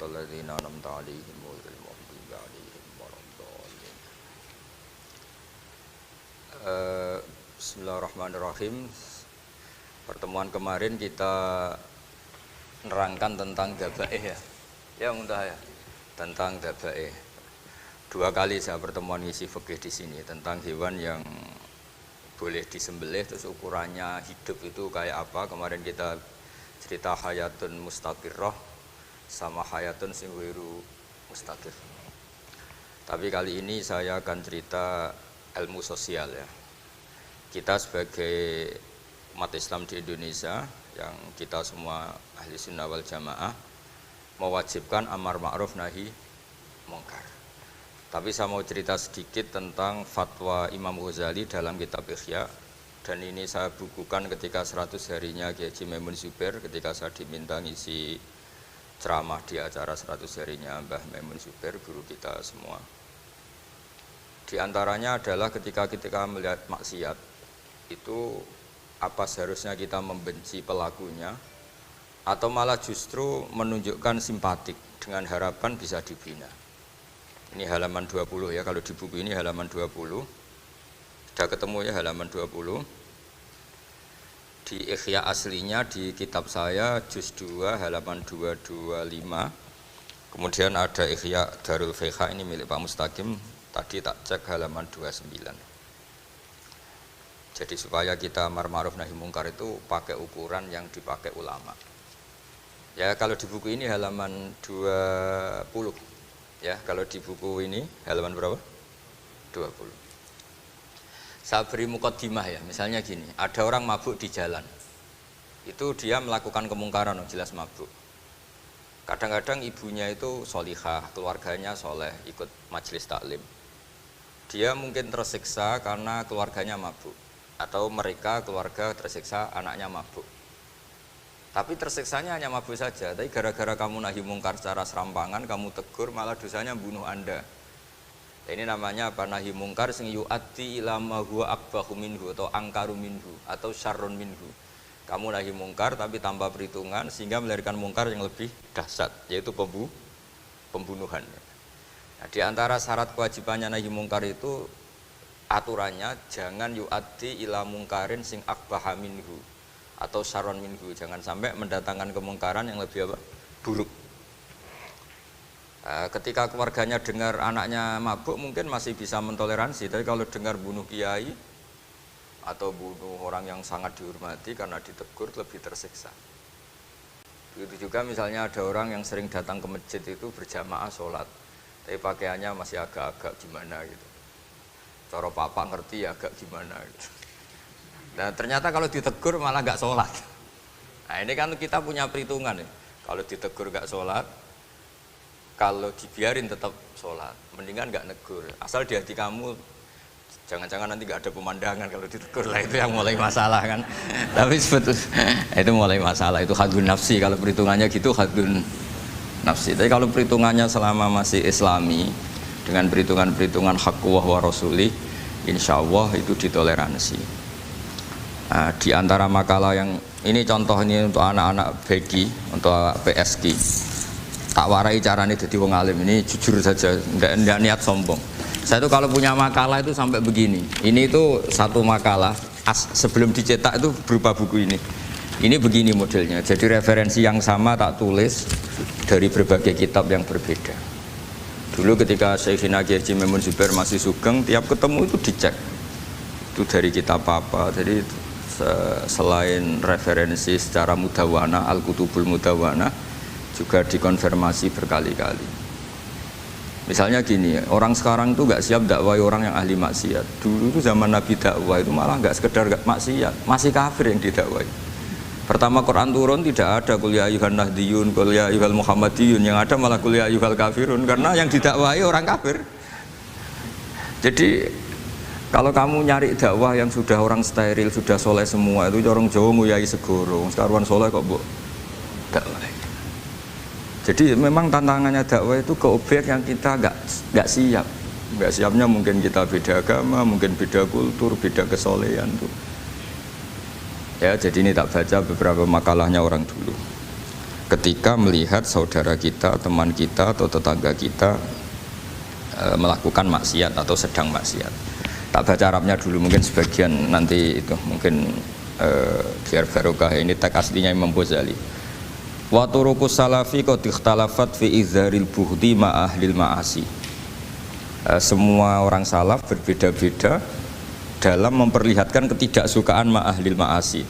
siratal ladzina an'amta 'alaihim ghairil maghdubi 'alaihim waladdallin. Bismillahirrahmanirrahim. Pertemuan kemarin kita nerangkan tentang dabaih ya. Ya muntah ya. Tentang dabaih. Dua kali saya pertemuan ngisi fikih di sini tentang hewan yang boleh disembelih terus ukurannya hidup itu kayak apa. Kemarin kita cerita hayatun mustaqirrah sama hayatun sing ghairu mustaqir. Tapi kali ini saya akan cerita ilmu sosial ya. Kita sebagai umat Islam di Indonesia yang kita semua ahli sunnah wal jamaah mewajibkan amar ma'ruf nahi mungkar. Tapi saya mau cerita sedikit tentang fatwa Imam Ghazali dalam kitab Ihya. Dan ini saya bukukan ketika 100 harinya Kiai Haji Maimun Zubair ketika saya diminta ngisi ceramah di acara 100 harinya Mbah Maimun Zubair, guru kita semua. Di antaranya adalah ketika melihat maksiat itu apa seharusnya kita membenci pelakunya atau malah justru menunjukkan simpatik dengan harapan bisa dibina. Ini halaman 20 ya, kalau di buku ini halaman 20. Sudah ketemu ya halaman 20. Di Ihya aslinya di kitab saya juz 2 halaman 225. Kemudian ada Ihya Darul Fiqh ini milik Pak Mustaqim, tadi tak cek halaman 29. Jadi supaya kita amar ma'ruf nahi mungkar itu pakai ukuran yang dipakai ulama. Ya kalau di buku ini halaman 20. Ya kalau di buku ini halaman berapa? 20. Saya beri mukaddimah ya, misalnya gini, ada orang mabuk di jalan, itu dia melakukan kemungkaran, jelas mabuk. Kadang-kadang ibunya itu solihah, keluarganya soleh, ikut majelis taklim. Dia mungkin tersiksa karena keluarganya mabuk, atau mereka keluarga tersiksa anaknya mabuk. Tapi tersiksanya hanya mabuk saja, tapi gara-gara kamu nahi mungkar secara serampangan, kamu tegur, malah dosanya bunuh Anda. Ini namanya apa? Nahi mungkar sing yu'addi ila ma huwa akbahu minhu atau angkaru minhu atau syarrun minhu. Kamu nahi mungkar tapi tanpa perhitungan sehingga melahirkan mungkar yang lebih dahsyat, yaitu pembunuhan. Nah, di antara syarat kewajibannya nahi mungkar itu aturannya jangan yu'addi ila mungkarin sing akbaha minhu atau syarrun minhu, jangan sampai mendatangkan kemungkaran yang lebih apa? Buruk. Ketika keluarganya dengar anaknya mabuk mungkin masih bisa mentoleransi, tapi kalau dengar bunuh kiai atau bunuh orang yang sangat dihormati karena ditegur lebih tersiksa. Begitu juga misalnya ada orang yang sering datang ke masjid itu berjamaah sholat, tapi pakaiannya masih agak-agak gimana gitu. Cara papa ngerti agak gimana gitu. Nah ternyata kalau ditegur malah nggak sholat. Nah ini kan kita punya perhitungan ya. Kalau ditegur nggak sholat, kalau dibiarin tetap sholat, mendingan nggak negur. Asal di hati kamu, jangan-jangan nanti nggak ada pemandangan kalau ditegur lah, itu yang mulai masalah kan. Tapi sebetulnya itu mulai masalah, itu hadun nafsi. Kalau perhitungannya gitu hadun nafsi. Tapi kalau perhitungannya selama masih islami, dengan perhitungan-perhitungan haqquwah wa rasulih, insya Allah itu ditoleransi. Nah, di antara makalah yang ini contoh ini untuk anak-anak begi, untuk PSG. Tak warai caranya jadi wong alim, ini jujur saja, enggak niat sombong. Saya tuh kalau punya makalah itu sampai begini. Ini itu satu makalah sebelum dicetak itu berupa buku ini. Ini begini modelnya. Jadi referensi yang sama tak tulis dari berbagai kitab yang berbeda. Dulu ketika Syekhina Kiai Haji Maimun Zubair masih sugeng, tiap ketemu itu dicek. Itu dari kitab apa. Jadi selain referensi secara mudawana, Al-Kutubul Mudawana, juga dikonfirmasi berkali-kali. Misalnya gini, orang sekarang itu nggak siap dakwah orang yang ahli maksiat. Dulu itu zaman Nabi dakwah itu malah nggak sekedar maksiat, masih kafir yang didakwai. Pertama Quran turun tidak ada qul ya ayyuhan nahdiyun, qul ya ayyuhal muhammadiyun, yang ada malah qul ya ayyuhal kafirun, karena yang didakwai orang kafir. Jadi kalau kamu nyari dakwah yang sudah orang steril, sudah soleh semua, itu orang Jawa nguyai segoro, sekaruan soleh kok mbok dakwah. Jadi memang tantangannya dakwah itu ke objek yang kita nggak siap. Nggak siapnya mungkin kita beda agama, mungkin beda kultur, beda kesolehan tuh. Ya, jadi ini tak baca beberapa makalahnya orang dulu. ketika melihat saudara kita, teman kita atau tetangga kita melakukan maksiat atau sedang maksiat. Tak baca Arabnya dulu, mungkin sebagian nanti itu mungkin biar barokah. Ini teks aslinya Imam Ghazali. Wa turuqus salafi qad ikhtalafat fi izharil bughdi ma ahlil ma'asi. Semua orang salaf berbeda-beda dalam memperlihatkan ketidaksukaan ma ahlil ma'asi.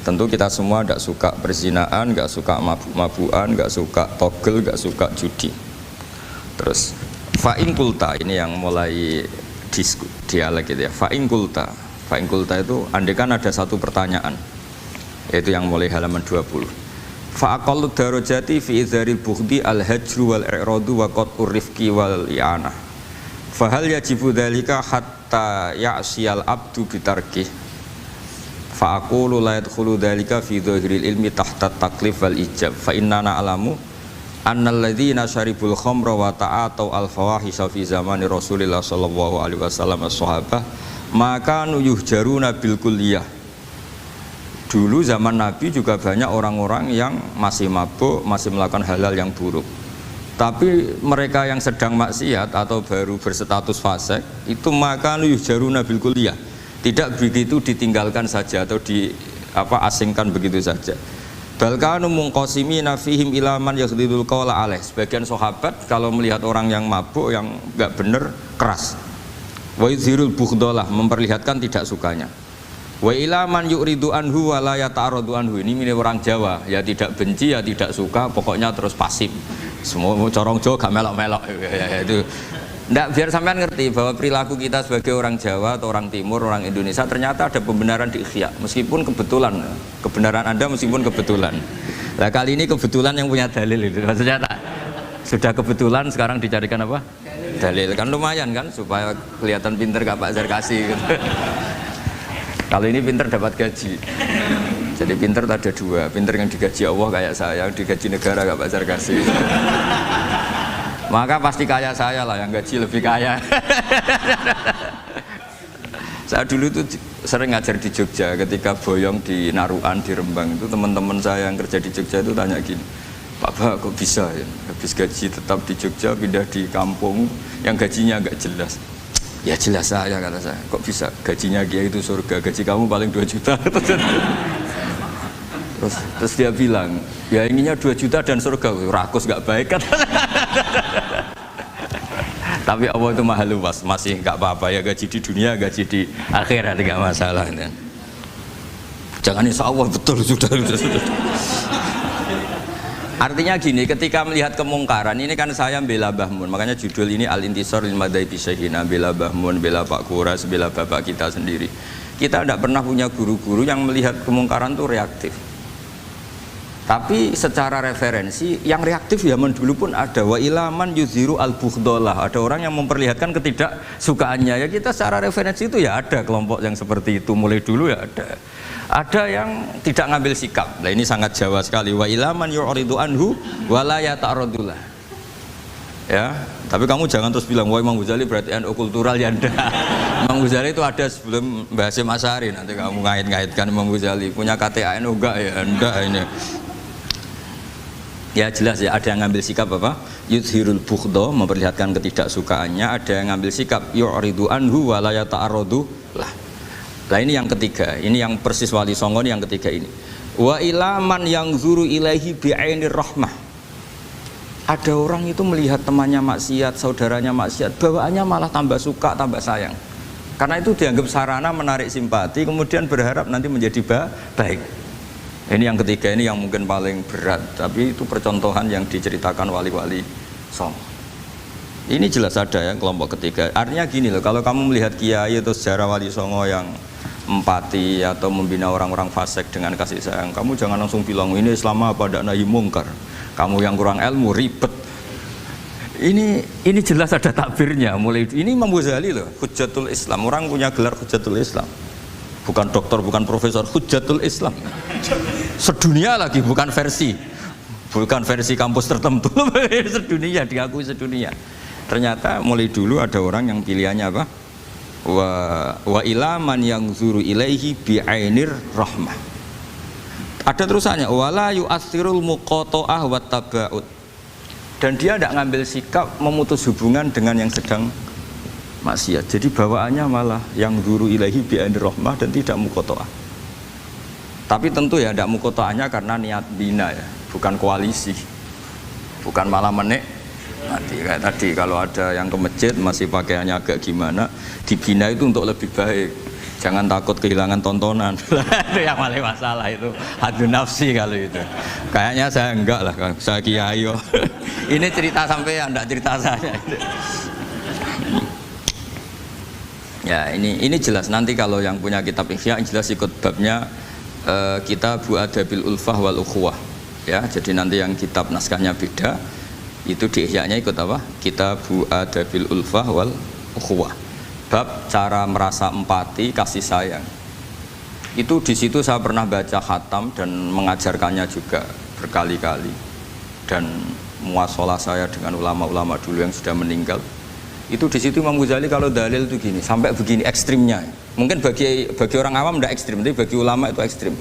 Tentu kita semua tidak suka perzinaan, nggak suka mabuk-mabukan, nggak suka togel, nggak suka judi. Terus fa'in kulta, ini yang mulai dialek gitu ya. Fa'in kulta itu andekan ada satu pertanyaan, yaitu yang mulai halaman 20. Fa'aqallu darajati fi izharil bughdi al-hajru wal i'radu wa qat'ur rifqi wal i'anah. Fahal yajibu dzalika hatta ya'siyal abdu bitarkih. Fa'aqulu la yadkhulu dzalika fi dhahiril ilmi tahta taklif wal ijab. Fa innana alamu annal ladzina syaribul khamra wa ta'atau al fawahisha fi zamani Rasulillah sallallahu alaihi wasallam as-sahabah maka yuhjaruna bil kulliyah. Dulu zaman Nabi juga banyak orang-orang yang masih mabuk, masih melakukan hal-hal yang buruk. Tapi mereka yang sedang maksiat atau baru berstatus fasik itu maka yuhjaruna bil kulliyah. Tidak begitu ditinggalkan saja atau asingkan begitu saja. Balkanu mungqasimina fihim ilaman yakhdidul qawla alaih. Sebagian sahabat kalau melihat orang yang mabuk, yang enggak benar, keras. Wa yuzhirul bughdalah, memperlihatkan tidak sukanya. Wa ilaman yu'ridu anhu wa la yata'aradu anhu. Ini milik orang Jawa, ya tidak benci, ya tidak suka, pokoknya terus pasif. Semua corong Jawa gak melok-melok itu. Nggak, biar sampean ngerti bahwa perilaku kita sebagai orang Jawa atau orang Timur, orang Indonesia ternyata ada pembenaran di ikhya, meskipun kebetulan, kebenaran Anda meskipun kebetulan. Nah kali ini kebetulan yang punya dalil itu, maksudnya tak, sudah kebetulan sekarang dicarikan apa? Dalil, kan lumayan kan, supaya kelihatan pinter gak Pak Zarkasi gitu. Kalau ini pinter dapat gaji. Jadi pinter ada dua, pinter yang digaji Allah kayak saya, yang digaji negara gak Pak Zarkasi. Maka pasti kaya saya lah, yang gaji lebih kaya. Saya dulu tuh sering ngajar di Jogja, ketika boyong di Naruan, di Rembang itu teman-teman saya yang kerja di Jogja itu tanya gini, Pak kok bisa ya, habis gaji tetap di Jogja pindah di kampung yang gajinya agak jelas. Ya jelas saya, kata saya, kok bisa gajinya Kiai itu surga, gaji kamu paling 2 juta. Terus dia bilang, ya inginnya 2 juta dan surga, rakus gak baik kan. Tapi Allah itu maha luas, masih gak apa-apa ya, gaji di dunia, gaji di akhirat gak masalah. Jangan insya Allah betul sudah. Artinya gini, ketika melihat kemungkaran, ini kan saya bela Mbah Mun, makanya judul ini Al-Intisar lil Madhabi Syekhina, bela Mbah Mun, bela Pak Kuras, bela bapak kita sendiri. Kita tidak pernah punya guru-guru yang melihat kemungkaran itu reaktif. Tapi secara referensi yang reaktif zaman dulu pun ada. Wa ilaman yuziru al-bughdalah, ada orang yang memperlihatkan ketidaksukaannya. Ya kita secara referensi itu ya ada kelompok yang seperti itu, mulai dulu ya ada. Ada yang tidak ngambil sikap. Nah ini sangat Jawa sekali. Wa ilaman yu'ridu anhu wa la yata'aradullah. Ya, tapi kamu jangan terus bilang wah Imam Ghazali berarti NU kultural, ya enggak. Imam Ghazali itu ada sebelum Mbah Hasyim Asy'ari, nanti kamu ngait-ngaitkan Imam Ghazali punya KTA NU enggak ya, enggak ini. Ya jelas ya, ada yang ngambil sikap apa? Yuzhirul bughda, memperlihatkan ketidaksukaannya. Ada yang ngambil sikap yu'ridu anhu wa la yata'aradu lah. Nah ini yang ketiga, ini yang persis Wali Songo yang ketiga ini. Wa ilaman yang zuru ilaihi bi'ainir rahmah. Ada orang itu melihat temannya maksiat, saudaranya maksiat, bawaannya malah tambah suka, tambah sayang. Karena itu dianggap sarana menarik simpati, kemudian berharap nanti menjadi baik. Ini yang ketiga, ini yang mungkin paling berat, tapi itu percontohan yang diceritakan wali-wali Songo. Ini jelas ada ya kelompok ketiga. Artinya gini loh, kalau kamu melihat kiai atau sejarah Wali Songo yang empati atau membina orang-orang fasik dengan kasih sayang, kamu jangan langsung bilang ini Islam apa tidak nahi mungkar. Kamu yang kurang ilmu ribet. Ini jelas ada takbirnya. Mulai ini Imam Ghazali loh, Hujjatul Islam. Orang punya gelar Hujjatul Islam. Bukan dokter, bukan profesor, Hujjatul Islam. Sedunia lagi, bukan versi kampus tertentu. Sedunia, diakui sedunia. Ternyata mulai dulu ada orang yang pilihannya apa? Wa ilaman yang zuru ilaihi bi'ainir rahmah. Ada terusannya, wala yu'athirul muqata'ah wat taba'ud. Dan dia tidak ngambil sikap memutus hubungan dengan yang sedang maksiat. Jadi bawaannya malah yang guru ilahi bi'anir rahmah dan tidak muqata'ah. Tapi tentu ya tidak muqata'ahnya karena niat bina ya, bukan koalisi. Bukan malah menik. Nanti kayak tadi kalau ada yang ke masjid masih pakaiannya agak gimana, dibina itu untuk lebih baik. Jangan takut kehilangan tontonan. Itu yang paling masalah itu. Hadu nafsi kalau itu. Kayaknya saya enggak lah, saya kiai. Ini cerita sampai enggak cerita saya. Ya, ini jelas nanti kalau yang punya kitab Ihya jelas ikut babnya Kitabu Adabil Ulfah wal Ukhuwah. Ya, jadi nanti yang kitab naskahnya beda. Itu di Ihya-nya ikut apa? Kitabu Adabil Ulfah wal Ukhuwah. Bab cara merasa empati, kasih sayang. Itu di situ saya pernah baca khatam dan mengajarkannya juga berkali-kali. Dan muasalah saya dengan ulama-ulama dulu yang sudah meninggal. Itu di situ Imam Ghazali kalau dalil itu gini, sampai begini ekstrimnya. Mungkin bagi orang awam tidak ekstrim, tapi bagi ulama itu ekstrim.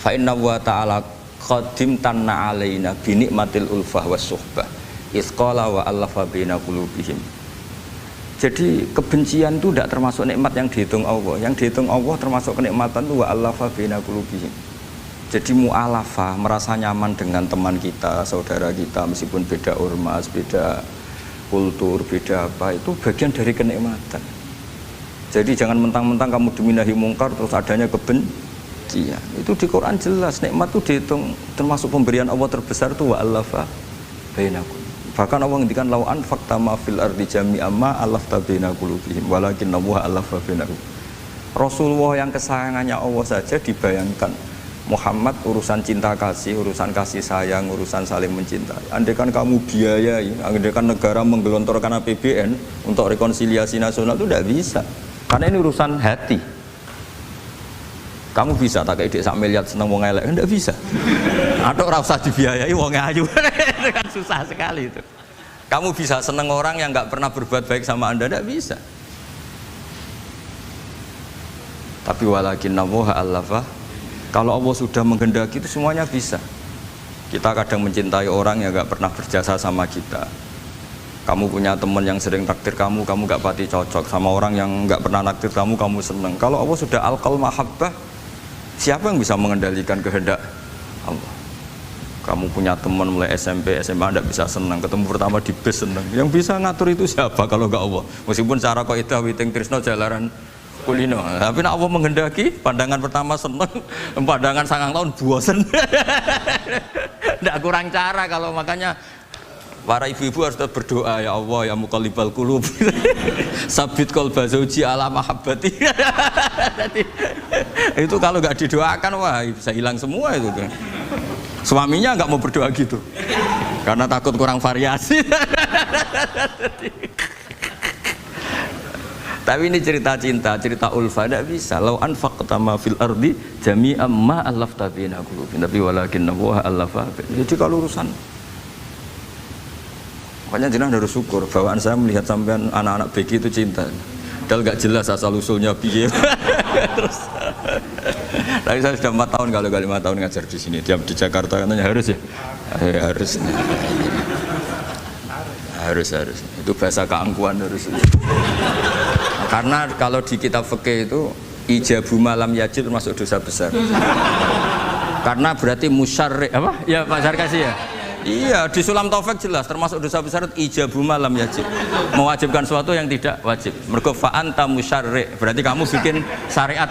Fa inna wa ta'ala qadim tanna alaina bi nikmatil ulfah was suhbah. Isqala wa allafa baina qulubihim. Jadi kebencian itu tidak termasuk nikmat yang dihitung Allah. Yang dihitung Allah termasuk kenikmatan itu wa allafa baina qulubihim. Jadi mu'alafa, merasa nyaman dengan teman kita, saudara kita meskipun beda ormas, beda kultur, beda apa, itu bagian dari kenikmatan. Jadi jangan mentang-mentang kamu demi nahi mungkar terus adanya kebencian. Itu di Quran jelas, nikmat itu dihitung termasuk pemberian Allah terbesar itu wa allafa bainakum. Bahkan Allah ngendikan lau anfaqta ma fil ardi jami'an ma alafta baina qulubihim walakinna wa alafa bainahum. Rasulullah yang kesayangannya Allah saja dibayangkan Muhammad urusan cinta kasih, urusan kasih sayang, urusan saling mencintai. Andaikan kamu biayai, andaikan negara menggelontorkan APBN untuk rekonsiliasi nasional itu tidak bisa. Karena ini urusan hati. Kamu bisa tak kayak sak miliar seneng wong elek, enggak bisa. Atau ora usah dibiayai wong ayu. Itu kan susah sekali itu. Kamu bisa seneng orang yang enggak pernah berbuat baik sama Anda, enggak bisa. Tapi walakinna wa allafa, kalau Allah sudah menghendaki itu semuanya bisa. Kita kadang mencintai orang yang enggak pernah berjasa sama kita. Kamu punya teman yang sering takdir kamu enggak pati cocok sama orang yang enggak pernah naktir kamu seneng. Kalau Allah sudah alqal mahabbah, siapa yang bisa mengendalikan kehendak Allah? Kamu punya teman mulai SMP, SMA tidak bisa senang, ketemu pertama di bus senang. Yang bisa ngatur itu siapa kalau nggak Allah? Meskipun cara kaidah witing trisno jalaran kulino, tapi nak Allah menghendaki, pandangan pertama senang, pandangan 9 tahun bosen. Tidak kurang cara kalau makanya para ibu-ibu harus berdoa, ya Allah ya muqallibal qulub sabit qalba zauji ala mahabbati. Itu kalau nggak didoakan wah bisa hilang semua itu kan. Suaminya nggak mau berdoa gitu karena takut kurang variasi. Tapi ini cerita cinta, cerita ulfa tidak bisa. Lau anfaqta ma fil ardi jami'an ma allafta baina qulubihim tapi walakinna wa allafa. Jadi kalau urusan makanya jenengan harus syukur. Bawaan saya melihat sampean anak-anak BG itu cinta. Padahal nggak jelas asal usulnya piye. Terus, tapi saya sudah 4 tahun kalau 5 tahun ngajar di sini. Tiap di Jakarta katanya harus ya, harus. Itu bahasa keangkuhan harus. Karena kalau di kitab fikih itu ijabu malam yajib termasuk dosa besar. Karena berarti musyarri apa? Ya Pak Sarkasi ya. Iya, di Sulam Taufik jelas termasuk dosa besar ijabu malam yajib. Mewajibkan sesuatu yang tidak wajib. Mergo fa anta musyarri, berarti kamu bikin syariat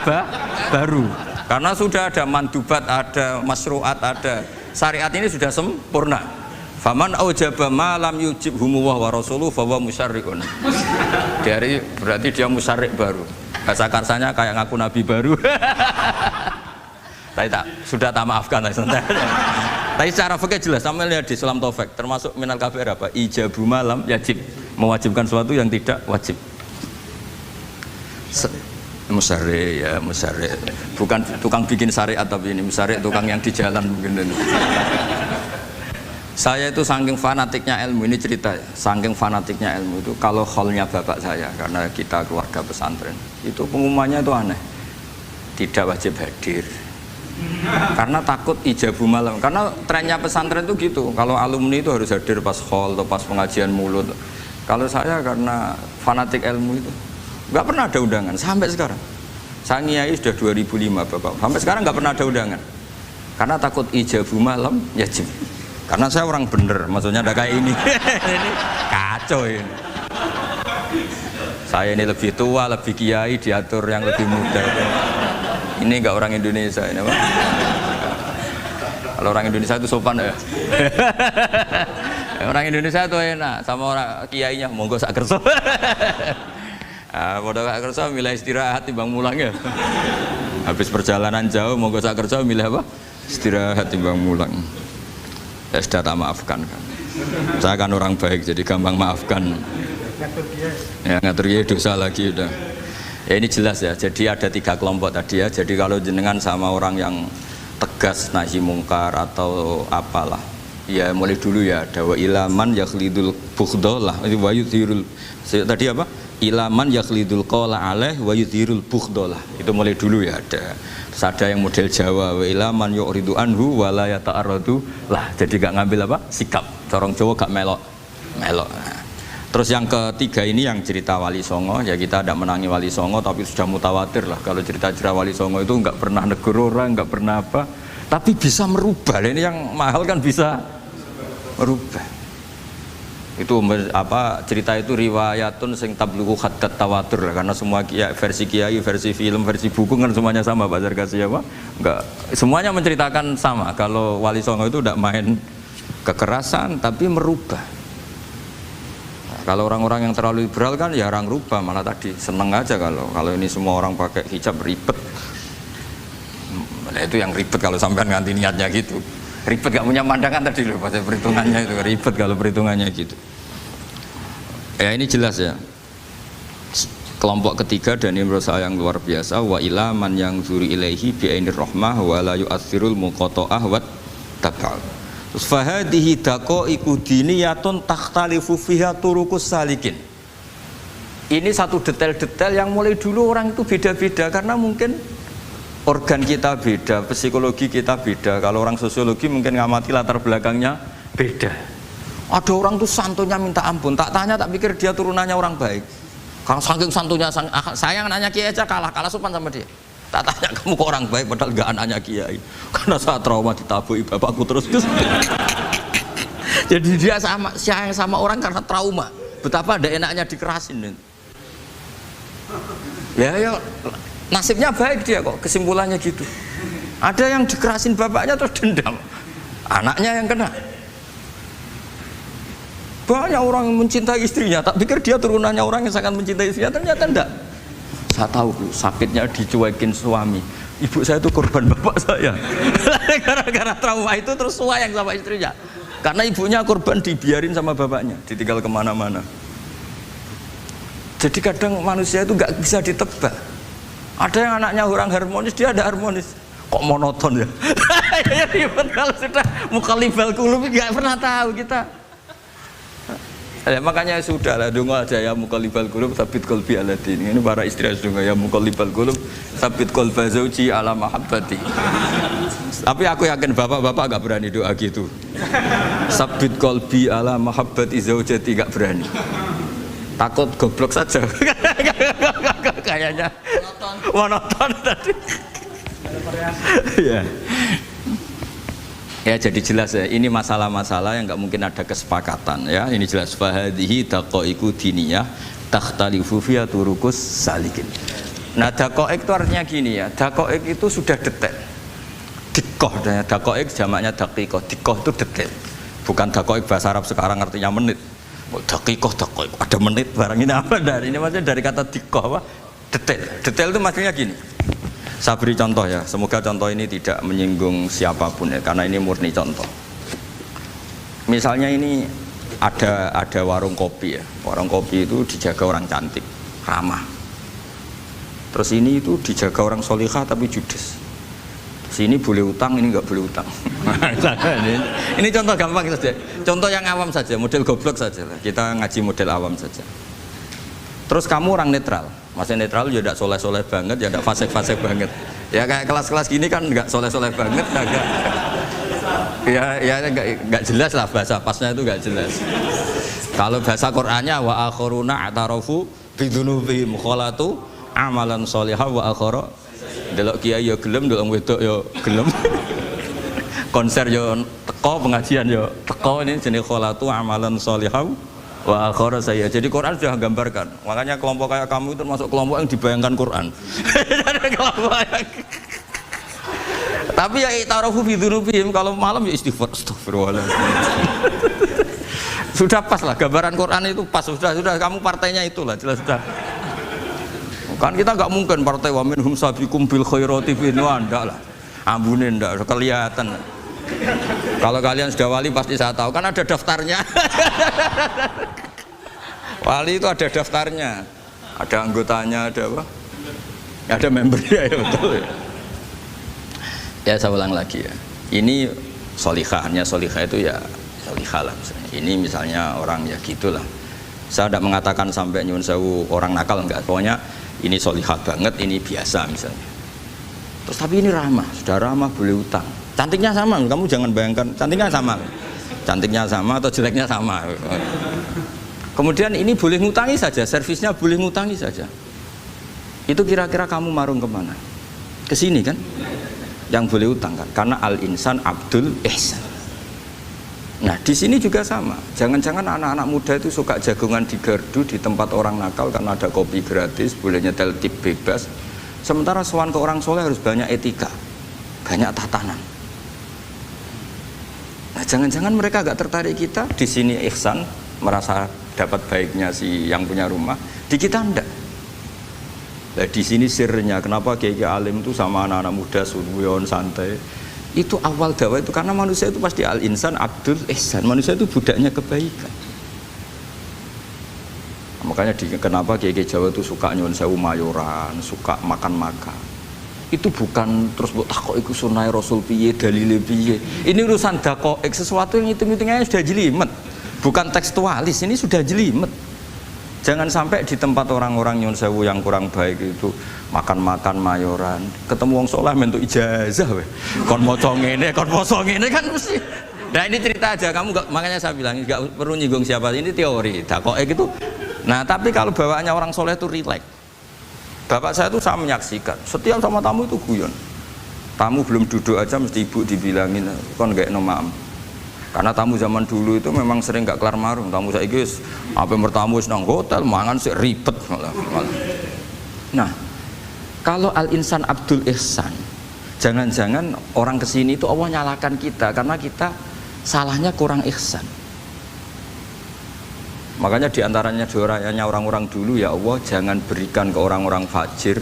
baru. Karena sudah ada mandubat, ada masruat, ada syariat ini sudah sempurna. Faman aujaba ma lam yujibhumu wa rasuluhu fa huwa musyarriun. Dari berarti dia musyarrik baru. Bahasa karsanya kayak ngaku nabi baru. Sudah tak maafkan. Tapi secara fikih jelas, sama lihat di Sulam Taufik termasuk minal kabair apa? Ijabu malam yajib, mewajibkan sesuatu yang tidak wajib. Musyarri ya, musyarri. Bukan tukang bikin syariat tapi ini musyarri tukang yang di jalan mungkin. Saya itu saking fanatiknya ilmu, ini cerita ya. Saking fanatiknya ilmu itu kalau kholnya bapak saya karena kita keluarga pesantren, itu pengumumannya itu aneh. Tidak wajib hadir. Karena takut ijabu malam. Karena trennya pesantren itu gitu. Kalau alumni itu harus hadir pas hall atau pas pengajian mulut. Kalau saya karena fanatik ilmu itu nggak pernah ada undangan sampai sekarang. Saya ngiyai sudah 2005 Bapak. Sampai sekarang nggak pernah ada undangan. Karena takut ijabu malam yajib. Karena saya orang bener, maksudnya ada kayak ini. Ini kacau ini. Saya ini lebih tua, lebih kiai, diatur yang lebih muda. Ini enggak orang Indonesia ini, Pak. Kalau orang Indonesia itu sopan ya. Orang Indonesia itu enak, sama orang kiainya monggo sak kerso. Padha sak kerso milih istirahat timbang mulang ya. Habis perjalanan jauh monggo sak kerso milih apa? Istirahat timbang mulang. Ya sudah tak maafkan kan. Saya kan orang baik jadi gampang maafkan. Ya ngatur dia dosa lagi udah. Ya ini jelas ya. Jadi ada 3 kelompok tadi ya. Jadi kalau jenengan sama orang yang tegas nahi mungkar atau apalah. Ya mulai dulu ya. Ada wa ilaman yakhlidul bughdhalah. Wa yudhirul tadi apa? Ilaman yakhlidul qala alaih wa yudhirul bughdhalah. Itu mulai dulu ya ada. Terus ada yang model Jawa wa ilaman yu'ridu anhu wa la yata'arradu lah. Jadi gak ngambil apa? Sikap. Corong Jawa gak melok. Melok. Terus yang ketiga ini yang cerita Wali Songo, ya kita tidak menangi Wali Songo tapi sudah mutawatir lah kalau cerita-cerita Wali Songo itu nggak pernah negur orang, nggak pernah apa, tapi bisa merubah. Ini yang mahal kan bisa merubah. Itu apa cerita itu riwayatun sing tablughu haddat tawatur lah, karena semua versi kiai, versi film, versi buku kan semuanya sama Pak Zarkasi apa? Enggak, semuanya menceritakan sama. Kalau Wali Songo itu tidak main kekerasan tapi merubah. Kalau orang-orang yang terlalu liberal kan ya orang rubah, malah tadi seneng aja kalau ini semua orang pakai hijab ribet. Nah, itu yang ribet kalau sampean nganti niatnya gitu. Ribet gak punya pandangan tadi loh pada perhitungannya itu ribet kalau perhitungannya gitu. Ya ini jelas ya. Kelompok ketiga dan ini menurut saya yang luar biasa wa ila man yang zuri ilaihi bi ainir rahmah wa la yu'athirul muqata'ah wa tabal. Fahadihi daqaiqu diniyatun takhtalifu fiha turuqus salikin. Ini satu detail-detail yang mulai dulu orang itu beda-beda karena mungkin organ kita beda, psikologi kita beda. Kalau orang sosiologi mungkin ngamati latar belakangnya beda. Ada orang tuh santunya minta ampun, tak tanya tak pikir dia turunannya orang baik. Kalau saking santunya saya nanya kiai aja kalah sopan sama dia. Tak tanya kamu kok orang baik padahal gak anaknya kiai. Karena saya trauma ditabuhi bapakku terus. Jadi dia sayang sama orang karena trauma. Betapa ada enaknya dikerasin. Ya nasibnya baik dia kok, kesimpulannya gitu. Ada yang dikerasin bapaknya terus dendam. Anaknya yang kena. Banyak orang yang mencintai istrinya, tak pikir dia turunannya orang yang sangat mencintai istrinya, ternyata enggak. Saya tahu sakitnya dicuekin suami. Ibu saya itu korban bapak saya. Gara-gara trauma itu terus sayang sama istrinya. Karena ibunya korban dibiarin sama bapaknya, ditinggal kemana-mana. Jadi kadang manusia itu nggak bisa ditebak. Ada yang anaknya orang harmonis, dia ada harmonis. Kok monoton ya? Ya ribet kalau sudah mukallibal qulub nggak pernah tahu kita. Ya, makanya sudah lah donga aja ya mukallibal qulub tsabit qalbi ala din. Ini para istri donga ya mukallibal qulub tsabit qalba zauji ala mahabbati. Tapi aku yakin bapak-bapak enggak berani doa gitu. Tsabit qalbi ala mahabbati zaujati enggak berani. Takut goblok saja. Kayaknya monoton tadi. Ya. Ya jadi jelas ya, ini masalah-masalah yang nggak mungkin ada kesepakatan ya. Ini jelas fahadihi daqaiqu diniyah takhtalifu fiha turuqus salikin. Nah daqaiq itu artinya gini ya, daqaiq itu sudah detail. Dikoh, daqaiq jamaknya daqiqah, dikoh itu detail. Bukan daqaiq bahasa Arab sekarang artinya menit. Daqiqah, daqaiq, ada menit barang ini apa dari ini maksudnya dari kata dikoh apa? Detail. Detail itu maksudnya gini. Saya beri contoh ya, semoga contoh ini tidak menyinggung siapapun ya, karena ini murni contoh. Misalnya ini ada warung kopi ya, warung kopi itu dijaga orang cantik, ramah. Terus ini itu dijaga orang solihah tapi judes. Sini boleh utang, ini nggak boleh utang. Ini contoh gampang saja, contoh yang awam saja, model goblok saja. Kita ngaji model awam saja. Terus kamu orang netral. Masih netral ya tidak soleh-soleh banget, ya tidak fasik-fasik banget. Ya kayak kelas-kelas gini kan nggak soleh-soleh banget, agak ya nggak jelas lah bahasa pasnya itu nggak jelas. Kalau bahasa Qur'annya wa akharuna atarafu bidunubihim kholatu amalan sholihah wa akhara delok kiai ya gelem, delok wedok ya gelem. Konser ya teko, pengajian ya teko, ini jenis kholatu amalan sholihah wa akhara saya. Jadi Quran sudah gambarkan. Makanya kelompok kayak kamu itu termasuk kelompok yang dibayangkan Quran. Tapi ya itarafu bidunubihim, kalau malam ya istighfar, astagfirullahaladzim. Sudah pas lah gambaran Quran itu pas, sudah kamu partainya itulah jelas sudah. Kan kita nggak mungkin partai wa minhum sabiqum bil khairati enggak lah. Ambune enggak kelihatan. Kalau kalian sudah wali pasti saya tahu kan ada daftarnya. Wali itu ada daftarnya, ada anggotanya, ada apa? Ada membernya ya betul ya. Ya saya ulang lagi ya. Ini solihah, hanya solihah itu ya solihah lah misalnya. Ini misalnya orang ya gitulah. Saya tidak mengatakan sampai nyun sewu orang nakal enggak. Pokoknya ini solihah banget, ini biasa misalnya. Terus tapi ini ramah, sudah ramah boleh utang. Cantiknya sama, kamu jangan bayangkan cantiknya sama. Cantiknya sama atau jeleknya sama. Kemudian ini boleh ngutangi saja, servisnya boleh ngutangi saja. Itu kira-kira kamu marung kemana? Ke sini kan? Yang boleh utang kan? Karena al-insan abdul ihsan. Nah di sini juga sama. Jangan-jangan anak-anak muda itu suka jagongan di gardu di tempat orang nakal karena ada kopi gratis, boleh nyetel tip bebas. Sementara sowan ke orang soleh harus banyak etika, banyak tatanan. Nah jangan-jangan mereka agak tertarik kita di sini ihsan, merasa dapat baiknya si yang punya rumah, di kita enggak. Nah di sini sirnya kenapa kiai alim itu sama anak-anak muda sunuyon santai. Itu awal dakwah itu karena manusia itu pasti al-insan abdul ihsan, manusia itu budaknya kebaikan. Makanya kenapa kiai Jawa itu suka nyuwun sewu mayoran, suka makan-makan. Itu bukan terus buat takok iku sunah Rasul piye, dalile piye. Ini urusan dakoek, sesuatu yang hitung-hitungannya sudah jelimet. Bukan tekstualis, ini sudah jelimet. Jangan sampai di tempat orang-orang nyuwun sewu yang kurang baik itu makan-makan mayoran, ketemu wong saleh mentuk ijazah weh. Kon maca ngene, kon poso ngene kan mesti. Nah ini cerita aja, kamu gak, makanya saya bilang enggak perlu nyinggung siapa, ini teori. Dakoek itu. Nah tapi kalau bawaannya orang soleh itu rileks. Bapak saya itu saya menyaksikan setiap sama tamu itu guyon. Tamu belum duduk aja mesti ibu dibilangin kon gak nomam. Karena tamu zaman dulu itu memang sering gak kelar marung. Tamu saya guys, apa bertamu nang hotel mangan sih ribet malah. Nah kalau al-insan abdul ihsan, jangan-jangan orang kesini itu Allah nyalakan kita karena kita salahnya kurang ihsan. Makanya diantaranya doanya orang-orang dulu, ya Allah jangan berikan ke orang-orang fajir,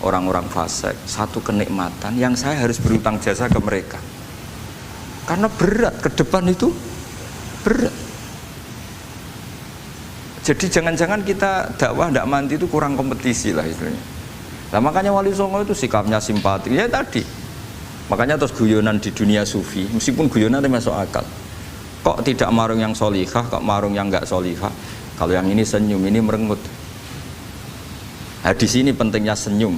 orang-orang fasik satu kenikmatan yang saya harus berutang jasa ke mereka. Karena berat, ke depan itu berat. Jadi jangan-jangan kita dakwah tidak mandi itu kurang kompetisi lah istilahnya. Nah makanya Wali Songo itu sikapnya simpati, ya tadi. Makanya terus guyonan di dunia sufi, meskipun guyonan itu masuk akal. Kok tidak marung yang solihah, kok marung yang enggak solihah? Kalau yang ini senyum, ini merengut. Nah di sini pentingnya senyum.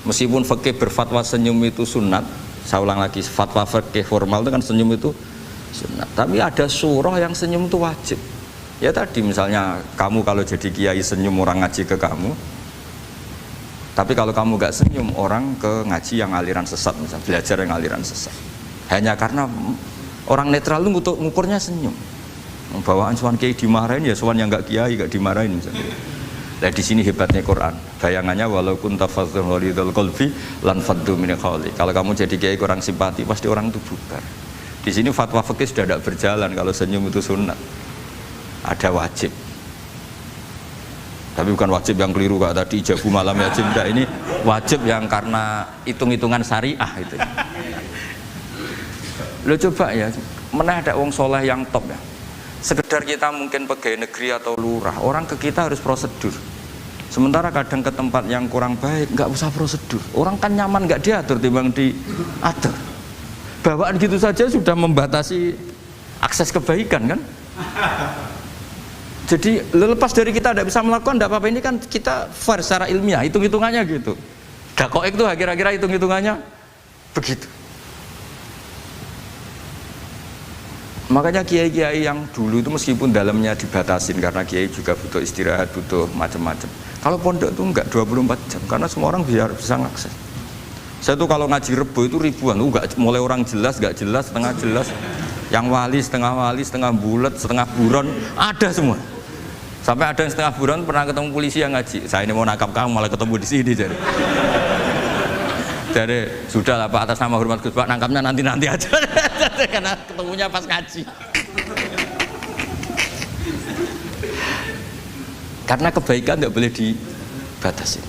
Meskipun fikih berfatwa senyum itu sunat, saya ulang lagi, fatwa fikih formal itu kan senyum itu sunat. Tapi ada surah yang senyum itu wajib. Ya tadi misalnya kamu kalau jadi kiai senyum orang ngaji ke kamu. Tapi kalau kamu enggak senyum orang ke ngaji yang aliran sesat, misalnya belajar yang aliran sesat. Hanya karena orang netral itu ngukurnya senyum. Bawaan sowan kiai dimarahin ya sowan yang enggak kiai enggak dimarahin misalnya. Nah di sini hebatnya Quran. Bayangannya walaupun tafadzul ghalidul qalbi lan faddu min qawli. Kalau kamu jadi kiai kurang simpati pasti orang itu bubar. Di sini fatwa fikih sudah tidak berjalan kalau senyum itu sunat. Ada wajib. Tapi bukan wajib yang keliru kayak tadi ijabu malam ya cinta, ini wajib yang karena hitung-hitungan syariah itu. Lo coba ya, mana ada wong soleh yang top ya. Sekedar kita mungkin pegawai negeri atau lurah, orang ke kita harus prosedur. Sementara kadang ke tempat yang kurang baik nggak usah prosedur. Orang kan nyaman nggak diatur timbang diatur. Bawaan gitu saja sudah membatasi akses kebaikan kan. Jadi lepas dari kita tidak bisa melakukan tidak apa-apa, ini kan kita fair secara ilmiah, hitung-hitungannya gitu. Dakoik itu kira-kira hitung-hitungannya begitu. Makanya kiai-kiai yang dulu itu meskipun dalamnya dibatasin karena kiai juga butuh istirahat, butuh macam-macam. Kalau pondok itu enggak 24 jam karena semua orang bisa ngakses. Saya tuh kalau ngaji Rebo itu ribuan, enggak mulai orang jelas, enggak jelas, setengah jelas, yang wali, setengah bulat, setengah buron, ada semua. Sampai ada yang setengah buron pernah ketemu polisi yang ngaji. Saya ini mau nangkap kamu malah ketemu di sini jadi. Jadi sudah lah Pak, atas nama hormat Gus Pak, nangkapnya nanti aja karena ketemunya pas ngaji. Karena kebaikan tidak boleh dibatasin.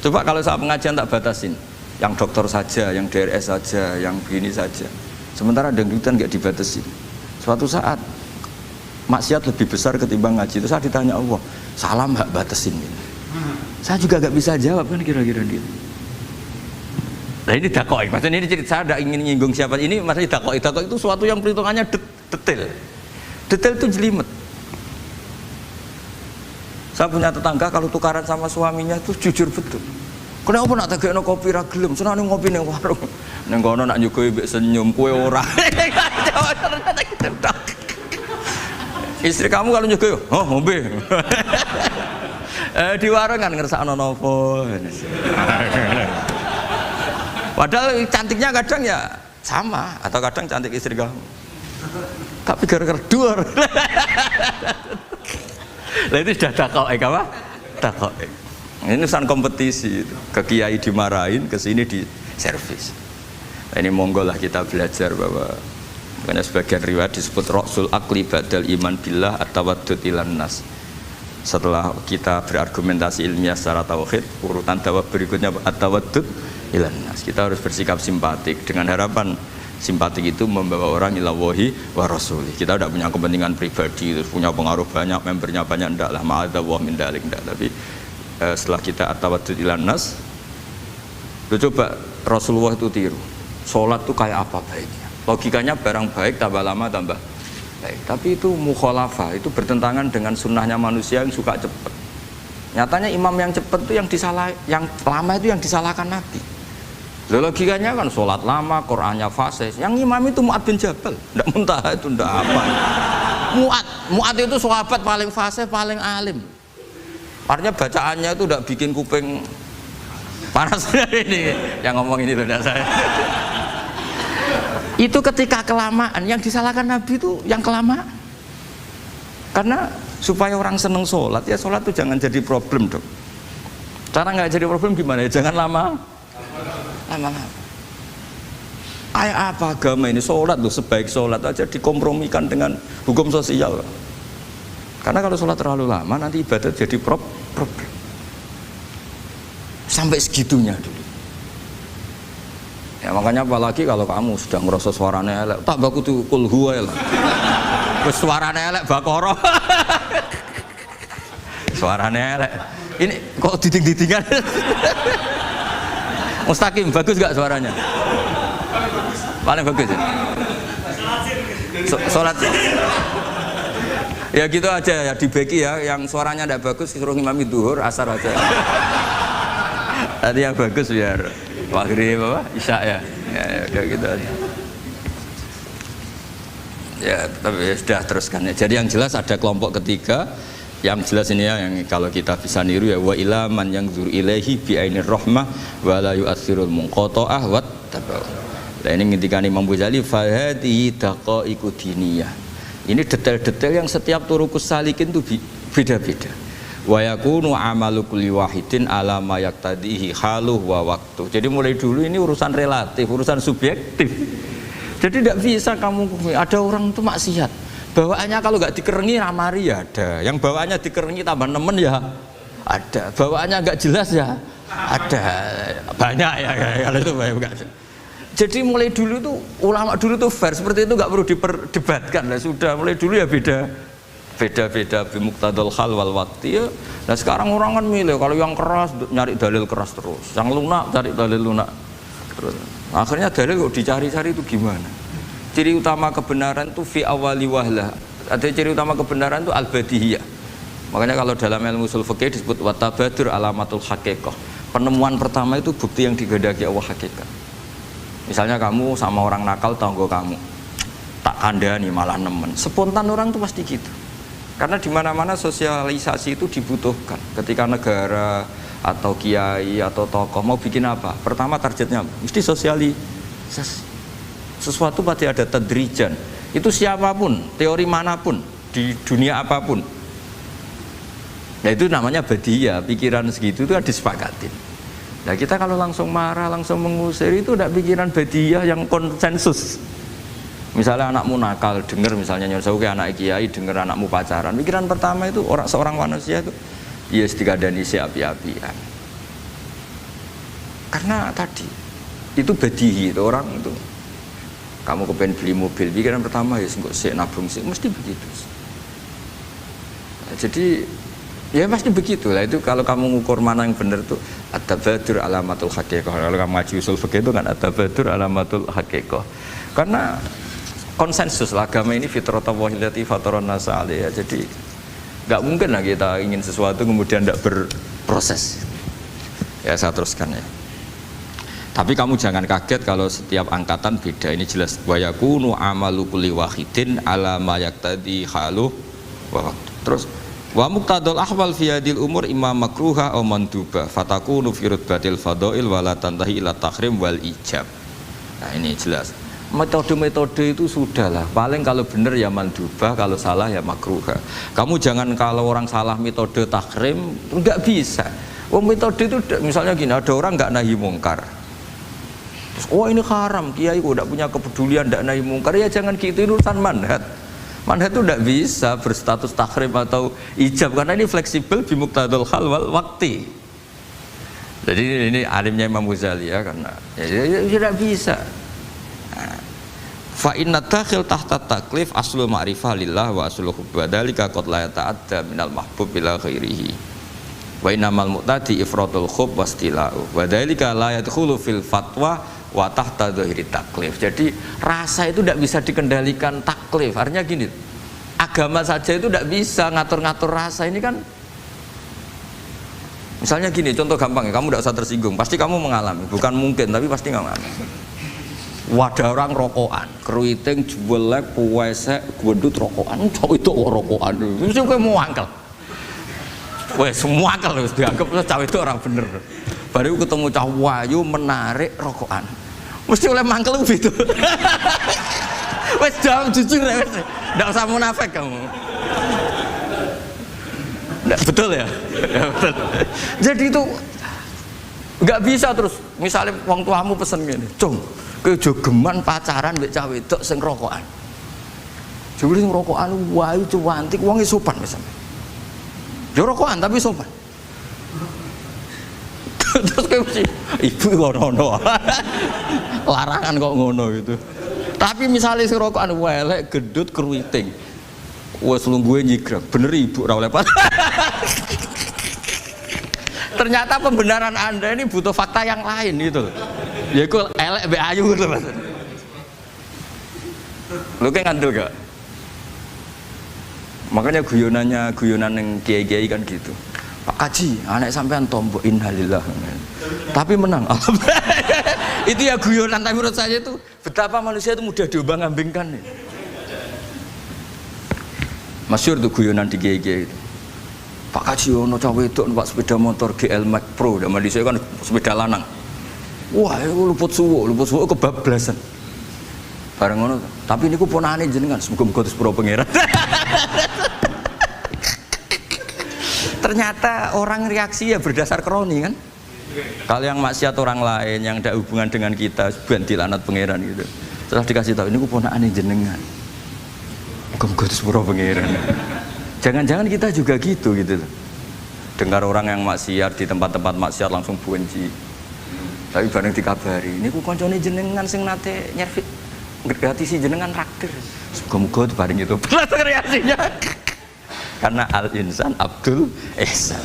Coba kalau saat pengajian tak batasin, yang dokter saja, yang DRS saja, yang begini saja. Sementara dangdutan nggak dibatasin. Suatu saat maksiat lebih besar ketimbang ngaji. Itu saya ditanya Allah, salam nggak batasin gitu. Saya juga nggak bisa jawab kan kira-kira gitu. Nah ini dakoik, maksudnya ini cerita saya tidak ingin nyinggung siapa ini, maksudnya dakoik itu suatu yang perhitungannya detail itu jelimet. Saya punya tetangga kalau tukaran sama suaminya itu jujur betul. Kenapa nak tegakno kopi ra gelem, senane ngopi ning warung. Ning kono nak nyugoi mbek senyum kowe ora. Istri kamu kalau nyugoi, oh ngombe. Di warung kan ngersakno nopo. Padahal cantiknya kadang ya sama, atau kadang cantik istri kamu. Tapi gara-gara duar. Lah itu sudah dakoik apa? Dakoik. Ini urusan kompetisi. Ke kiai dimarahin, ke sini di servis. Nah, ini monggo lah kita belajar bahwa karena sebagian riwayat disebut Rasul Akli Badal Iman Billah At-Tawaddud Ilan Nas. Setelah kita berargumentasi ilmiah secara tauhid, urutan jawab berikutnya At-Tawaddud Ilan Nas. Kita harus bersikap simpatik dengan harapan simpatik itu membawa orang ila wahi wa rasulih. Kita tidak punya kepentingan pribadi, terus punya pengaruh banyak, membernya banyak, enggak lah, ma'adzallah min dalik, enggak. Tapi setelah kita at-tawaddud ilan nas, coba Rasulullah itu tiru. Sholat itu kayak apa baiknya? Logikanya barang baik tambah lama tambah baik. Tapi itu mukhalafah, itu bertentangan dengan sunnahnya manusia yang suka cepat. Nyatanya imam yang cepat itu yang lama itu yang disalahkan Nabi. Logikanya kan sholat lama, Qur'annya fasih. Yang imam itu Mu'ad bin Jabal, tidak muntah itu, tidak apa. Mu'ad itu sahabat paling fasih, paling alim. Artinya bacaannya itu tidak bikin kuping panas. Ini yang ngomong ini tidak saya. Itu ketika kelamaan, yang disalahkan Nabi itu yang kelamaan. Karena supaya orang seneng sholat, ya sholat itu jangan jadi problem dong. Cara nggak jadi problem gimana ya? Jangan lama-lama. Kayak apa agama ini? Sholat tuh sebaik sholat aja dikompromikan dengan hukum sosial. Karena kalau sholat terlalu lama nanti ibadah jadi problem. Sampai segitunya dulu. Ya makanya apalagi kalau kamu sudah merasa suaranya elek, tak baku tuh kulhu lah. Terus suaranya elek bakoro. Suaranya elek. Ini kok diding-didingan. Mustaqim, bagus gak suaranya? Paling bagus ya? Sholat ya gitu aja ya, dibagi ya, yang suaranya tidak bagus suruh ngimami duhur, asar aja. Tadi yang bagus biar maghrib apa? Isya ya. Ya udah gitu aja. Ya tapi ya, sudah teruskan ya. Jadi yang jelas ada kelompok ketiga. Yang jelas ini ya, yang kalau kita bisa niru ya, wa ila man yang zur ilaihi bi ainir rahmah wa la yu'athirul munqata'ah wa tabau. Nah ini ngintikan Imam Ghazali fa hadhihi daqaiqu diniyah. Ini detail-detail yang setiap turukus salikin itu beda-beda. Wa yakunu amalu kulli wahidin ala ma yaqtadihi haluh wa waqtu. Jadi mulai dulu ini urusan relatif, urusan subjektif. Jadi tidak bisa kamu ada orang itu maksiat. Bawaannya kalau nggak dikerengi ramari ya ada, yang bawaannya dikerengi tambah nemen ya ada, bawaannya nggak jelas ya ada, banyak ya kalau itu banyak. Jadi mulai dulu itu ulama dulu tuh fair seperti itu, nggak perlu diperdebatkan lah, sudah mulai dulu ya beda bimuqtadal hal wal waqti ya. Nah sekarang orang kan milih, kalau yang keras nyari dalil keras terus, yang lunak cari dalil lunak terus. Akhirnya dalil kok dicari-cari itu gimana? Ciri utama kebenaran itu fi awali wahlah. Ada ciri utama kebenaran itu al-badihiyah. Makanya kalau dalam ilmu ushul fikih disebut watabadur alamatul haqiqah. penemuan pertama itu bukti yang digandaki Allah hakikat. Misalnya kamu sama orang nakal tanggo kamu, tak kandani malah nemen. Spontan orang tuh pasti gitu. Karena di mana-mana sosialisasi itu dibutuhkan. Ketika negara atau kiai atau tokoh mau bikin apa? Pertama targetnya mesti sosialisasi. Sesuatu pasti ada tadrijan. Itu siapapun, teori manapun, di dunia apapun. Nah itu namanya badiah, pikiran segitu itu disepakatin. Nah kita kalau langsung marah, langsung mengusir itu udah pikiran badiah yang konsensus. Misalnya anakmu nakal, dengar misalnya nyuruh ke anak kiai, dengar anakmu pacaran. Pikiran pertama itu seorang manusia itu yes dikadani si api-apian. Karena tadi itu badihi itu orang itu. Kamu kepengen beli mobil, pikiran pertama ya enggak sik nabung sik, mesti begitu. Nah, jadi ya pasti begitu lah itu. Kalau kamu ngukur mana yang benar tuh at-tabadur alamatul haqiqah. Kalau kamu ngaji usul fikih itu kan at-tabadur alamatul haqiqah. Karena konsensus lah, agama ini fitratallahi allati fataran nasa 'alaiha. Jadi nggak mungkin lah kita ingin sesuatu kemudian tidak berproses. Ya saya teruskan ya. Tapi kamu jangan kaget kalau setiap angkatan beda. Ini jelas wa yakunu amalu kulli wahidin ala ma yaqtadi halu wa terus wa muqtadal ahwal fi hadil umur imma makruha aw manduba fatakunu fi rutbatil fadail wa la tantahi ila tahrim wal ijab. Nah ini jelas. Metode-metode itu sudahlah. Paling kalau benar ya mandubah, kalau salah ya makruha. Kamu jangan kalau orang salah metode tahrim enggak bisa. Oh metode itu misalnya gini, ada orang enggak nahi mungkar. Terus, oh ini haram, kiai kok tidak punya kepedulian tidak nahi mungkar, ya jangan gitu, ini urusan manhat. Manhat itu tidak bisa berstatus tahrim atau ijab karena ini fleksibel bimuqtadul hal wal waqti. Jadi ini alimnya Imam Ghazali ya, karena ya tidak bisa. Fa inna dakhil tahta taklif aslu ma'rifah lillah wa aslu hubba dzalika qad la yata'adda minal mahbub ila ghairihi. Wa innamal muqtadi ifratul khub wastila'u wa dzalika la yadkhulu fil fatwa wa tahta dzahiri taklif. Jadi rasa itu tidak bisa dikendalikan taklif. Artinya gini, agama saja itu tidak bisa ngatur-ngatur rasa ini kan. Misalnya gini, contoh gampang ya, kamu tidak usah tersinggung, pasti kamu mengalami, bukan mungkin tapi pasti mengalami. Wadah orang rokokan, keriting, juelek, puwesek, gendut rokokan, cowok itu rokokan, mesti kayak mau angkel. Weh, semua angkel harus dianggap cowok itu orang bener. Baru ketemu cowok wayu menarik rokokan, mesti oleh mangkel gitu. Wes jawab jujur ya, wes, nggak usah munafik kamu. Nggak, betul ya? Ya betul. Jadi itu nggak bisa terus. Misalnya wong tuamu pesen gini, cung, kejogeman pacaran mbek cah wedok sing rokokan. Jebule sing rokokan wayu cuantik, wong sopan misalnya. Yo rokokan tapi sopan. Terus kayak mesti ibu kok ngono. Larangan kok ngono gitu. Tapi misalnya sing rokokan welek, gedut, keriting. Wes lungguhe nyigrek, bener ibu ora oleh. Ternyata pembenaran Anda ini butuh fakta yang lain gitu. Ya iku elek mbek ayu gitu Mas. Lu kayak ngandel gak? Makanya guyonan yang kiai-kiai kan gitu. Pak Kaji, anak sampean tombok innalillah. Tapi menang. Itu ya guyonan, tapi menurut saya itu betapa manusia itu mudah diombang-ambingkan. Masyhur tuh guyonan di kiai-kiai itu. Pak Kaji ono cawe itu numpak sepeda motor GL Max Pro, zaman di saya kan sepeda lanang. Wah, itu luput suwo kebablasan. Bareng ngono. Tapi niku ponakane jenengan, muga-muga sepuro pangeran. Ternyata orang reaksi ya berdasar kroni kan. Kalau yang maksiat orang lain yang ada hubungan dengan kita, ganti lanat pangeran gitu. Setelah dikasih tahu ini ponakane jenengan. Muga-muga sepuro pangeran. Jangan-jangan kita juga gitu loh. Dengar orang yang maksiat di tempat-tempat maksiat langsung benci. Tapi bareng dikabari, niku koncone jenengan sing nate nyervis gratisi jenengan raktir. Muga-muga bareng itu. Langsung reaksinya. Karena al-insan Abdul Ihsan.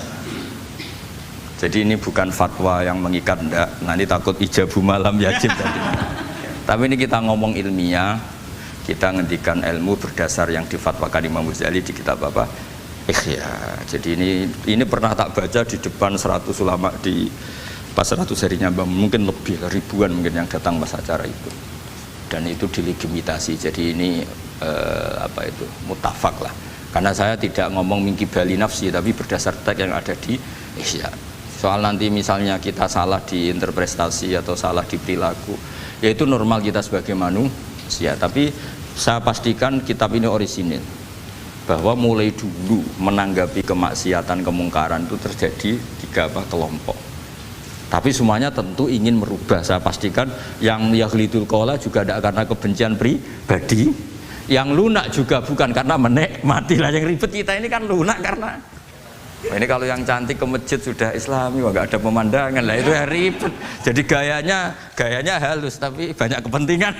Jadi ini bukan fatwa yang mengikat, enggak. Nanti takut ijabu malam yajib tadi. Tapi ini kita ngomong ilmiah, kita ngendikan ilmu berdasar yang difatwakan Imam Ghazali di kitab apa? Ikhya. Jadi ini pernah tak baca di depan 100 ulama di Pas 100 harinya Mbah Mun, mungkin lebih ribuan mungkin yang datang pas acara itu. Dan itu dilegitimasi. Jadi ini mutafak lah. Karena saya tidak ngomong mingki bali nafsi, tapi berdasar teks yang ada di Ihya. Soal nanti misalnya kita salah di interpretasi atau salah di perilaku, ya itu normal kita sebagai manusia. Tapi saya pastikan kitab ini orisinil, bahwa mulai dulu menanggapi kemaksiatan, kemungkaran itu terjadi 3 kelompok. Tapi semuanya tentu ingin merubah. Saya pastikan yang yahlidul qola juga tidak karena kebencian pribadi, yang lunak juga bukan karena menikmati lah. Yang ribet kita ini kan lunak karena ini kalau yang cantik ke masjid sudah Islami, nggak ada pemandangan lah, itu ya ribet. Jadi gayanya halus tapi banyak kepentingan.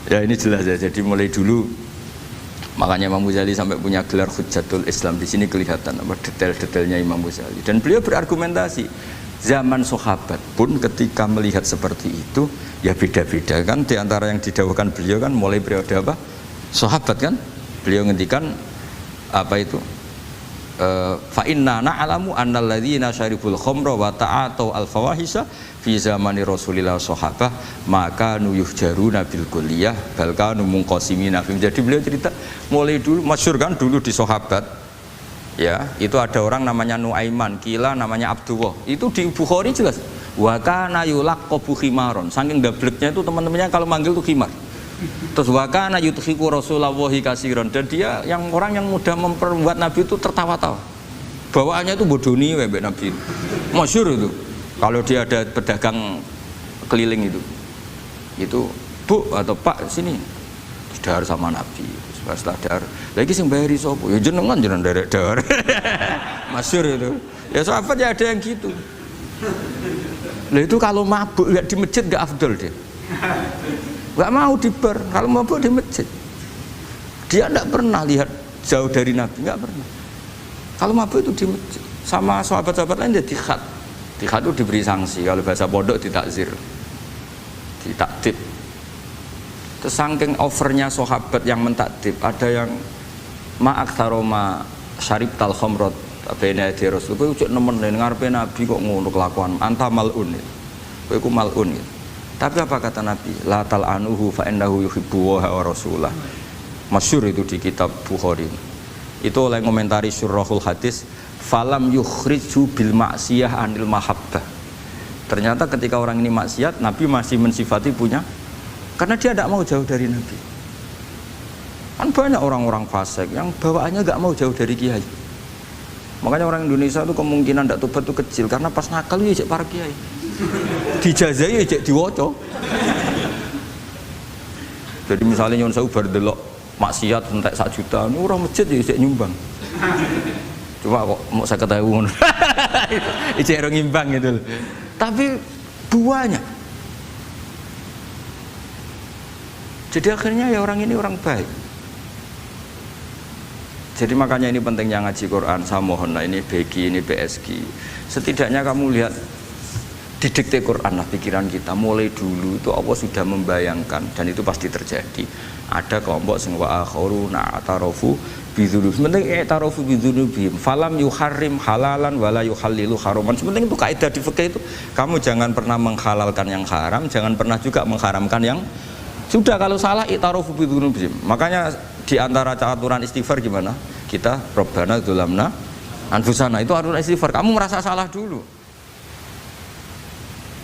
Ya ini jelas ya. Jadi mulai dulu makanya Imam Ghazali sampai punya gelar Hujjatul Islam. Di sini kelihatan apa detail-detailnya Imam Ghazali. Dan beliau berargumentasi. Zaman sahabat pun ketika melihat seperti itu ya beda-beda kan. Di antara yang didawuhkan beliau kan mulai periode apa? Sahabat kan. Beliau ngendikan apa itu? Fa inna na'lamu annal ladzina syaribul khamra wa ta'atu al fawahisha fi zamani Rasulillah sahabah maka nuyuhjaruna bil kulliyah bal kanu munqasimina. Jadi beliau cerita mulai dulu masyhur kan dulu di sahabat. Ya, itu ada orang namanya Nuaiman, kila namanya Abdullah. Itu di Bukhari jelas. Wa kana yulaqabu khimaron. Saking dableknya itu teman-temannya kalau manggil tuh khimar. Terus wa kana yudhiku Rasulullahi katsiran. Dan dia yang orang yang mudah memperbuat Nabi itu tertawa-tawa. Bawaannya itu bodoni mbek Nabi. Masyhur itu. Kalau dia ada pedagang keliling itu Bu atau Pak sini dahar sama Nabi. Setelah dahar lagi sing bayari sapa ya jenengan derek dahar. Masyhur itu ya sahabat ya ada yang gitu. Lah itu kalau mabuk nggak di masjid nggak afdol dia, nggak mau di bar, kalau mabuk di masjid. Dia nggak pernah lihat jauh dari Nabi, nggak pernah. Kalau mabuk itu di masjid. Sama sahabat-sahabat lain dia dikhat itu diberi sanksi, kalau bahasa pondok ditakzir, ditakdib. Terus saking overnya sahabat yang mentakdib, ada yang ma'aktaroma syarib tal khomrot bena di Rasul, kowe ujug nemen ngarepe Nabi kok ngono kelakuan, anta malun, kowe ku malun. Tapi apa kata Nabi? La tal anuhu fa innahu yuhibbu wa rasulah. Masyhur itu di kitab Bukhari. Itu oleh komentari Syurahul Hadis, falam yukhriju bil maksiyah anil mahabbah. Ternyata ketika orang ini maksiat, Nabi masih mensifati punya, karena dia tidak mau jauh dari Nabi. Kan banyak orang-orang fasik yang bawaannya nggak mau jauh dari kiai. Makanya orang Indonesia itu kemungkinan tidak tobat itu kecil, karena pas nakal ya ijek para kiai, dijazai ijek diwoco. Jadi misalnya nyon sewu bar delok maksiat entek 1 juta, ini orang masjid ya ijek nyumbang. Cuma kok mau 50.000 ijek orang ngimbang gitu loh. Tapi buahnya. Jadi akhirnya ya orang ini orang baik. Jadi makanya ini pentingnya ngaji Quran. Saya mohon lah, ini BG, ini PSG. Setidaknya kamu lihat di dikte Quran lah pikiran kita. Mulai dulu itu Allah sudah membayangkan, dan itu pasti terjadi. Ada kelompok sing wa akharuna atarafu bidzunub. Sementing i'tarafu bidzunubihim. Falam yuharrim halalan wala yuhallilu haraman. Sementing itu kaidah di fikih itu, kamu jangan pernah menghalalkan yang haram, jangan pernah juga mengharamkan yang sudah. Kalau salah i'tarafu bidzunubihim. Makanya di antara aturan istighfar gimana? Kita Rabbana dzulamna anfusana, itu aturan istighfar. Kamu merasa salah dulu.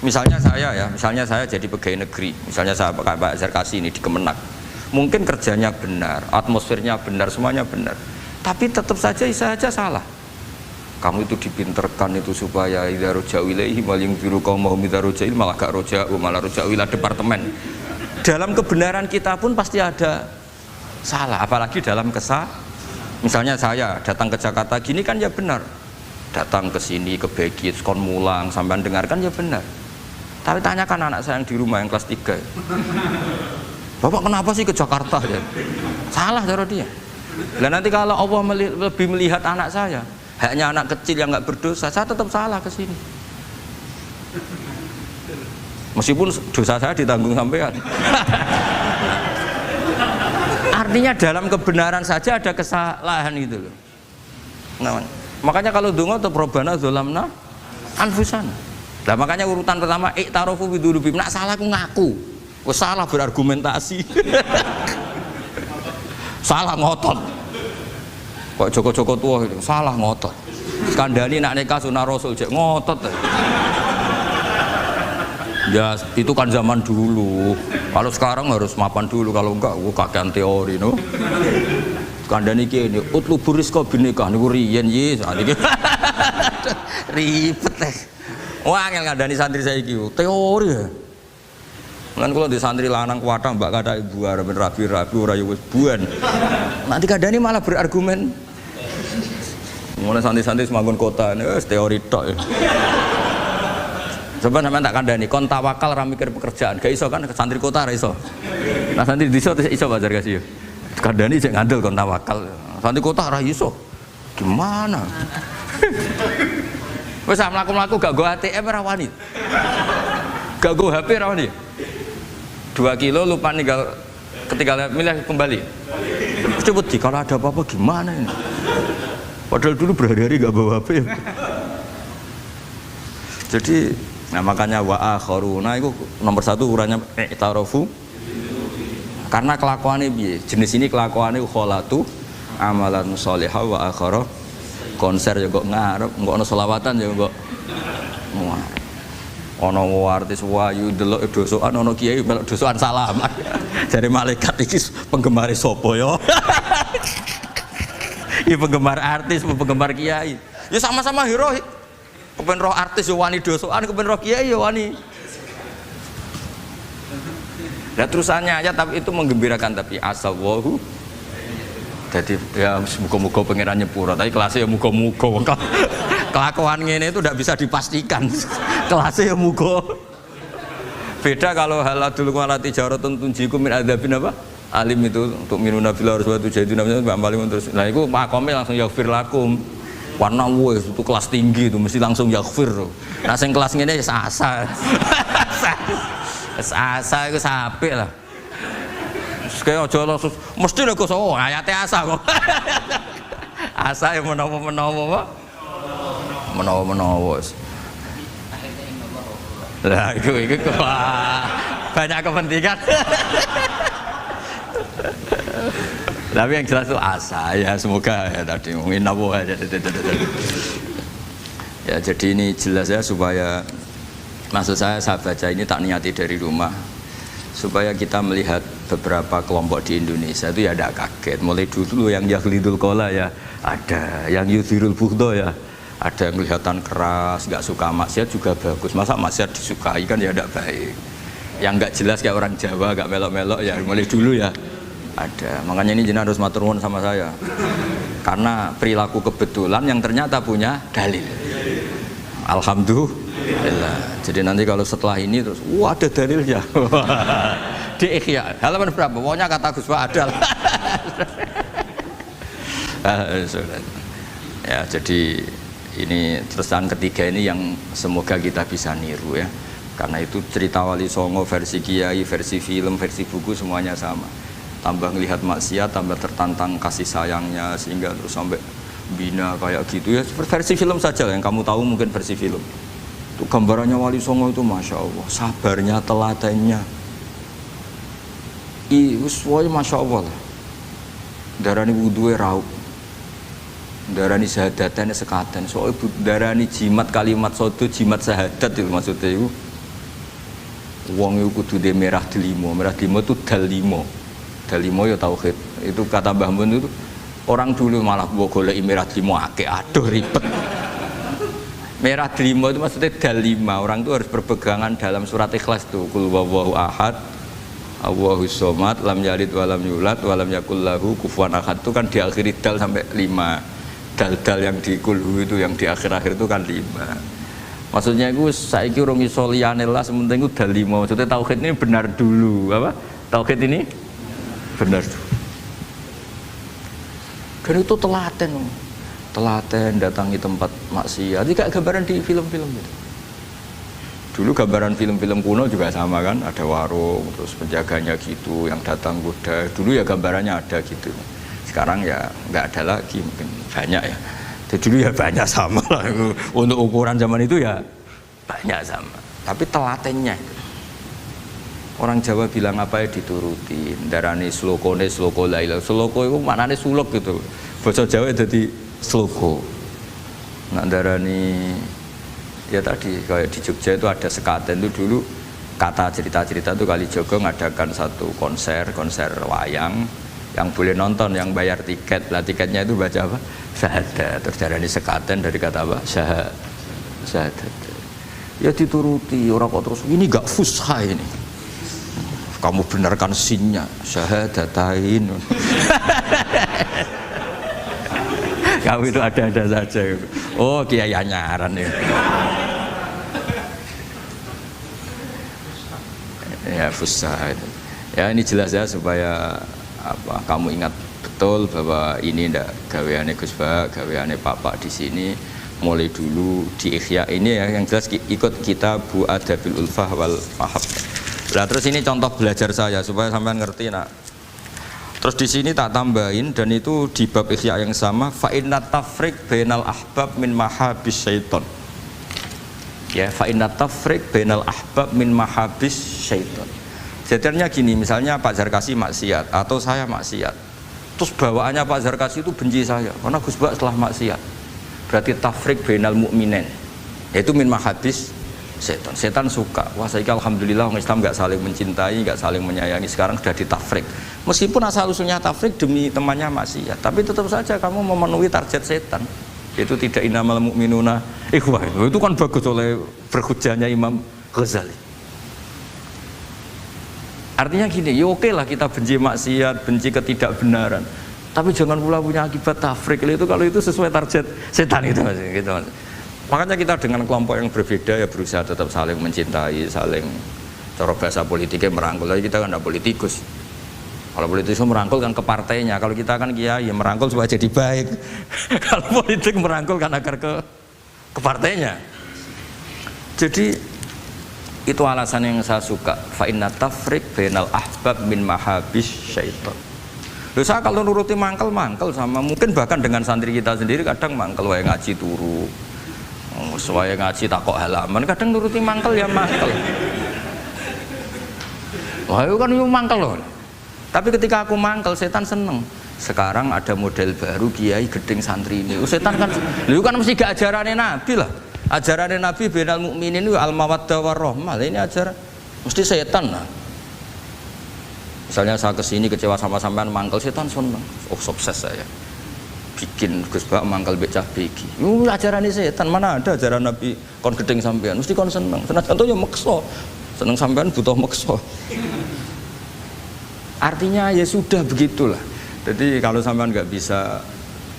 Misalnya saya jadi pegawai negeri, misalnya saya Pak Zarkasi ini di Kemenak. Mungkin kerjanya benar, atmosfernya benar, semuanya benar. Tapi tetap saja saya aja salah. Kamu itu dipinterkan itu supaya idza roja'u ilaihi maling biru qaumahum idza roja'il malah gak roja'u, malah roja'u ila departemen. Dalam kebenaran kita pun pasti ada salah, apalagi dalam misalnya saya datang ke Jakarta gini kan ya benar, datang ke sini ke Begit kon mulang sampai dengarkan ya benar. Tapi tanyakan anak saya yang di rumah yang kelas 3, Bapak kenapa sih ke Jakarta ya? Salah cara dia. Dan nanti kalau Allah lebih melihat anak saya, hanya anak kecil yang nggak berdosa, saya tetap salah ke sini. Meskipun dosa saya ditanggung sampean. Artinya dalam kebenaran saja ada kesalahan itu loh. Nah, Makanya kalau donga atau Rabbana dzalamna anfusana. Lah makanya urutan pertama i'tarofu bidzunubihim. Nak salah aku ngaku. Wes salah berargumentasi. Salah ngotot. Kok Joko-Joko tua itu salah ngotot. Kandhani nak nikah sunah Rasul cek ngotot. Ya itu kan zaman dulu. Kalau sekarang harus mapan dulu, kalau enggak kakean teori no. Kandhani kene utlubu rizqa binikah niku riyen ye sakniki. Ribet teh. Wah angel ngandani santri saiki teori ya. Lan kula di santri lanang kuwatah mbak kata ibu arep rabi-rabi ora ya wis buan. Nanti kandhani malah berargumen. Mulai santri-santri semangun kota wis teori tok ya. Coba sampean tak kandhani kon tawakal ra mikir pekerjaan, gak iso kan santri kota ra iso. Nah santri desa iso bazar kasih. Kandhani cek ngandel kon tawakal. Santri kota ra iso. Gimana? Wis mlaku-mlaku gak go ATM ra wani. Gak go HP ra wani. 2 kilo lupa ninggal ketinggalan milih kembali. Cepet sih kalau ada apa-apa gimana ini? Padahal dulu berhari-hari gak bawa HP. Jadi nah makanya wa akharuna itu nomor 1 ukurannya i'tarofu karena kelakuannya piye jenis ini kelakuannya kholatu amalan sholihah wa akhara konser ya kok ngarep kok ana selawatan ya kok ana artis wayu delok dosokan ana kiai melok dosokan salaman jare malaikat iki penggemar sapa ya iki penggemar artis penggemar kiai ya sama-sama hero. Kepen roh artis yo wani dosokan, kepen roh kiai yo wani. Nah terusannya aja tapi itu menggembirakan tapi asawahu. Jadi ya muga-muga pangeran nyepuro, tapi kelasnya ya muga-muga. Kelakuan ngene itu tidak bisa dipastikan. Kelasnya ya muga. Beda kalau haladul walati jaratun tunjikum min adzabin apa? Alim itu untuk minuna fil arwah itu jadi namanya Mbak Malim terus. Nah itu makome langsung yaghfir lakum. Warna wes itu kelas tinggi itu mesti langsung yaghfir. Nah sing kelas ngene ya asa. Asa iku sapik lah. Sekaya aja langsung mesti lho kok ayate asa kok. Asa ya menawa-menawa. Menawa-menawa. Lah itu banyak kepentingan. Tapi yang jelas itu asa ya semoga ya tadi mungkin nabo aja. Ya jadi ini jelas ya supaya maksud saya baca ini tak niati dari rumah supaya kita melihat beberapa kelompok di Indonesia itu ya ada kaget mulai dulu yang yakhlidul qola ya ada yang yudhirul bughdo ya ada yang kelihatan keras nggak suka maksiat juga bagus masa maksiat disukai kan ya tidak baik yang nggak jelas kayak orang Jawa nggak melok-melok ya mulai dulu ya ada, makanya ini jenengan harus matur nuwun sama saya karena perilaku kebetulan yang ternyata punya dalil. Alhamdulillah. Jadi nanti kalau setelah ini terus wah ada dalilnya di Ikhya halaman berapa? Pokoknya kata Gus Pak ada ya jadi ini terusan ketiga ini yang semoga kita bisa niru ya karena itu cerita Wali Songo versi kiai, versi film, versi buku semuanya sama tambah ngelihat maksiat, tambah tertantang kasih sayangnya sehingga terus sampai bina kayak gitu ya versi film saja yang kamu tahu mungkin versi film itu gambarannya Wali Songo itu Masya Allah sabarnya, teladannya semuanya Masya Allah lah darani wudhunya raup darani syahadatnya sekaten soalnya darani jimat kalimat sodo jimat syahadat itu maksudnya itu wong itu kudu de merah delimo itu dalimo ya tauhid itu kata Mbah Mun itu orang dulu malah golek merah delimo akeh aduh ribet merah delimo itu maksudnya dalima orang itu harus berpegangan dalam surat Ikhlas tuh qul huwallahu ahad Allahus somad lam yalid walam yulad walam yakul lahu kufuwan ahad itu kan diakhiri dal sampai 5 dal-dal yang di kulhu itu yang di akhir-akhir itu kan 5 maksudnya itu saiki urung iso liyane lah sementing itu dalimo maksudnya tauhid ini benar dulu apa tauhid ini benar dan itu telaten datangi tempat maksiat ini kayak gambaran di film-film gitu dulu gambaran film-film kuno juga sama kan ada warung terus penjaganya gitu yang datang kuda dulu ya gambarannya ada gitu sekarang ya nggak ada lagi mungkin banyak ya Jadi dulu ya banyak sama lah. Untuk ukuran zaman itu ya banyak sama. Tapi telatennya orang Jawa bilang apa ya dituruti. Darani slokone sloko laila. Sloko itu maknanya suluk gitu. Bahasa Jawa jadi sloko. Nah darani ya tadi kayak di Jogja itu ada sekaten itu dulu kata cerita-cerita itu Kalijogo ngadakan satu konser wayang yang boleh nonton, yang bayar tiket. Lah tiketnya itu baca apa? Syahadat. Terus darani sekaten dari kata apa? Syahadat. Ya dituruti orang kok terus ini gak fusha ini. Kamu benarkan sinnya syahadatain. Kamu itu ada-ada saja. Oh kiai anyaran ya. Ya fusha itu. Ya ini jelas ya supaya apa kamu ingat betul bahwa ini ndak gaweane Gus Bak, gaweane Pak di sini mulai dulu di Ihya ini ya yang jelas ikut kita Bu Adabil Ulfah wal Mahabbah. Nah terus ini contoh belajar saya supaya sampean ngerti nak. Terus di sini tak tambahin dan itu di bab Ihya yang sama fa inna tafriq bainal ahbab min mahabis syaiton. Ya fa inna tafriq bainal ahbab min mahabis syaiton. Jadinya gini, misalnya Pak Zarkasi maksiat atau saya maksiat. Terus bawaannya Pak Zarkasi itu benci saya karena Gus Bak setelah maksiat. Berarti tafriq bainal mukminin. Yaitu min mahabis setan. Setan suka. Wah, saya alhamdulillah orang Islam enggak saling mencintai, enggak saling menyayangi. Sekarang sudah ditafriq. Meskipun asal usulnya tafriq demi temannya maksiat, tapi tetap saja kamu memenuhi target setan. Yaitu tidak innamal mu'minuna ikhwah. Itu kan bagus oleh berhujahnya Imam Ghazali. Artinya gini, ya oke lah kita benci maksiat, benci ketidakbenaran, tapi jangan pula punya akibat tafriq itu kalau itu sesuai target setan itu gitu. Makanya kita dengan kelompok yang berbeda ya berusaha tetap saling mencintai, saling cara bahasa politiknya merangkul. Tapi kita kan tidak politikus. Kalau politikus merangkul kan ke partainya, kalau kita kan kiai ya merangkul supaya jadi baik. Kalau politik merangkul kan agar ke partainya. Jadi itu alasan yang saya suka. Fa inna tafriq bainal ahbab min mahabis syaiton. Loh saya kalau nuruti mangkel sama mungkin bahkan dengan santri kita sendiri kadang mangkel wae ngaji turu. Wae ngaji takok halaman kadang nuruti mangkel ya mangkel. Wah itu kan yo mangkel loh. Tapi ketika aku mangkel setan seneng. Sekarang ada model baru kiai gedeng santri ini. Setan kan lu kan mesti gak ajarannya Nabi lah. Ajaran Nabi bainal mukminin itu al-mawaddah warahmah. Ini ajaran mesti setan lah. Misalnya saya kesini kecewa sama sampean mangkel setan seneng. Oh sukses saya. Bikin Gus Bak mangkel becah begi. Ajaran ini setan mana ada ajaran Nabi kon gedeng sampean mesti kon seneng. Senajan to ya meksa. Seneng sampean butuh meksa. Artinya ya sudah begitulah. Jadi kalau sampean nggak bisa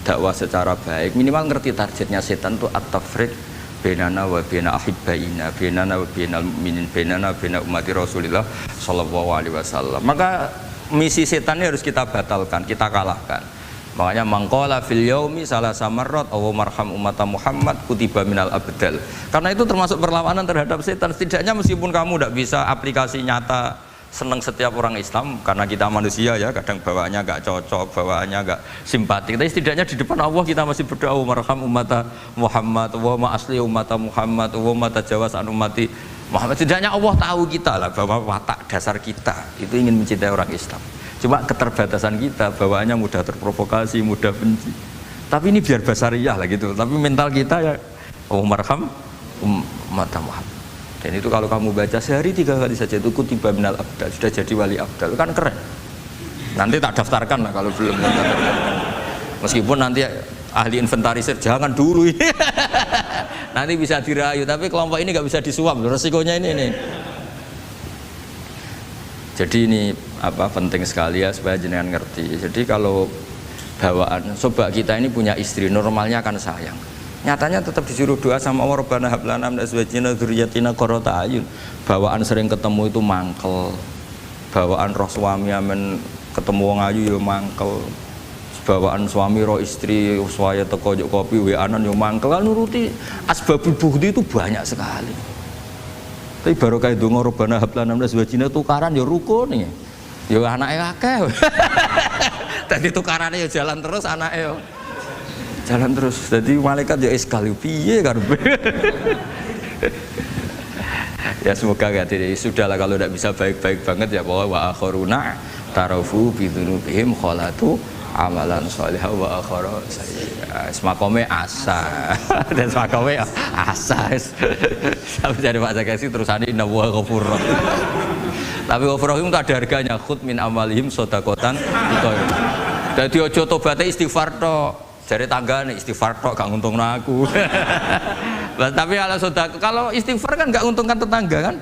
dakwah secara baik, minimal ngerti targetnya setan itu at-tafriq bainana wa baina ahibbaina, bainana wa bainal mu'minin, bainana wa baina ummati Rasulillah sallallahu alaihi wasallam. Maka misi setan ini harus kita batalkan, kita kalahkan. Makanya mangqala fil yaumi salasa marrat aw marham ummata Muhammad kutiba minal abdal. Karena itu termasuk perlawanan terhadap setan. Setidaknya meskipun kamu tidak bisa aplikasi nyata senang setiap orang Islam karena kita manusia ya kadang bawaannya gak cocok, bawaannya gak simpatik, tapi setidaknya di depan Allah kita masih berdoa marham ummata Muhammad wa asli ummata Muhammad wa tajawaz an ummati Muhammad. Setidaknya Allah tahu kita lah bahwa watak dasar kita itu ingin mencintai orang Islam. Cuma keterbatasan kita bawaannya mudah terprovokasi, mudah benci. Tapi ini biar basariyah lah gitu. Tapi mental kita ya marham ummata Muhammad. Dan itu kalau kamu baca sehari 3 kali saja itu kutiba minal abdal, sudah jadi wali abdal, kan keren. Nanti tak daftarkan lah kalau belum daftarkan. Meskipun nanti ahli inventarisir jangan dulu ini. Nanti bisa dirayu, tapi kelompok ini nggak bisa disuap, resikonya ini. Jadi ini apa penting sekali ya supaya jenengan ngerti. Jadi kalau bawaan coba kita ini punya istri normalnya kan sayang. Nyatanya tetap disuruh doa sama Allah Rabbana hab lana min azwajina dzurriyyatina qurrata ayun. Bawaan sering ketemu itu mangkel. Bawaan roh suami amen ketemu wong ayu ya mangkel. Bawaan suami roh istri saya teko njuk kopi weanan ya mangkel. Kan nuruti asbabul bughdi itu banyak sekali. Tapi baru kayak donga Rabbana hab lana min azwajina tukaran ya rukun nih. Ya anake akeh. Dadi tukarane ya jalan terus anake ya. jalan terus. Jadi malaikat ya sekali piye karepe. Ya semoga jadi sudahlah kalau tidak bisa baik-baik banget ya bahwa wa akharuna tarafu bi dzunubihim khalatu amalan shalihah wa akhara sayyi'ah. Semakome asa. Dan semakome asa. Sampai jadi Pak Zakasi terusane inna wa ghafurur. Tapi ghafurur itu ada harganya, khud min amalihim shadaqatan. Dadi aja tobaté istighfar tok. Jare tanggane istighfar tok gak nguntungno aku. Tapi kalau istighfar kan gak nguntungkan tetangga kan?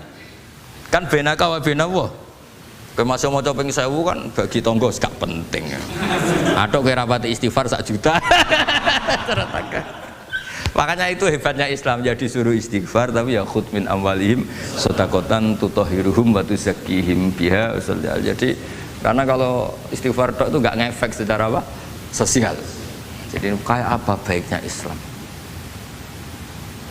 Kan benaka wa benallah. Kowe masuk maca ping 1000 kan bagi tangga gak penting. Atok kowe rapati istighfar 1 juta. Tetangga. Makanya itu hebatnya Islam, jadi suruh istighfar tapi ya khud min amwalihim shadaqatan tutahhiruhum wa tuzakkihim biha. Jadi karena kalau istighfar tok itu gak ngefek secara apa? Sosial. Jadi kayak apa baiknya Islam?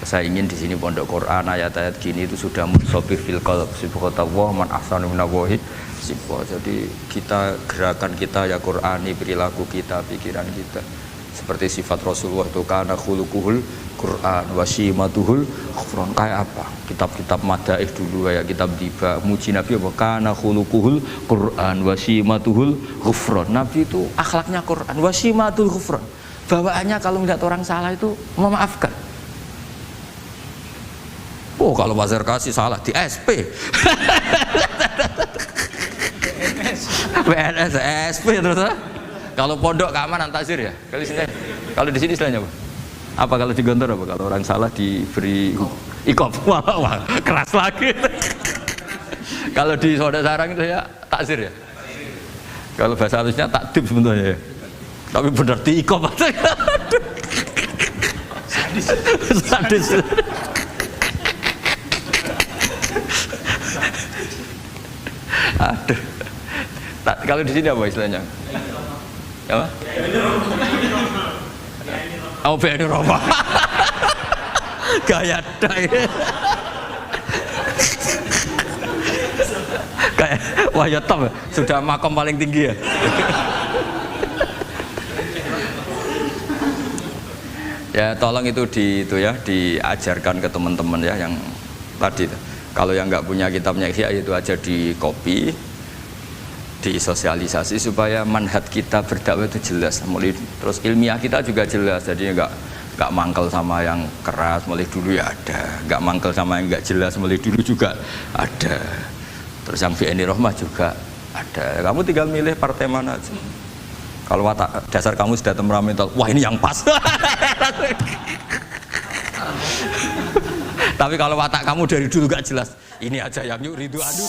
Saya ingin di sini pondok Quran ayat-ayat gini itu sudah munsabih fil qalb subhanallah man ahsanu minallahi sibwa. Jadi kita gerakan kita ya Qurani, perilaku kita, pikiran kita seperti sifat Rasulullah itu kana khuluquhul Quran wasimatuhul ghufran. Kayak apa? Kitab-kitab madaih dulu kayak kitab Diba muji Nabi apa kana khuluquhul Quran wasimatuhul ghufran. Nabi itu akhlaknya Quran wasimatul ghufran. Bawaannya kalau melihat orang salah itu memaafkan. Oh kalau Pasar Kasih salah di SP. PNS SP terus. Kalau pondok keamanan takzir ya. Kalau di sini istilahnya apa? Apa kalau di Gontor apa? Kalau orang salah diberi ikop. Wah, keras lagi. Kalau di Soda Sarang itu ya takzir ya. Kalau bahasa halusnya takdib sebenarnya ya. Tapi benar diikop aja. Sadis. Aduh. Kalau di sini apa istilahnya? Apa? Oh, BNI Roma. Gaya dai. Kayak wah ya top, sudah makom paling tinggi ya. Ya tolong itu diajarkan ke teman-teman ya yang tadi. Kalau yang nggak punya kitabnya Ihya itu aja di copy, disosialisasi supaya manhaj kita berdakwah itu jelas. Mulai terus ilmiah kita juga jelas. Jadi nggak mangkel sama yang keras mulai dulu ya ada, nggak mangkel sama yang nggak jelas mulai dulu juga ada. Terus yang BNI Rahmah juga ada. Kamu tinggal milih partai mana aja. Kalau watak dasar kamu sudah temperamental, wah ini yang pas. Tapi kalau watak kamu dari dulu gak jelas, ini aja yang yuk ridho aduh.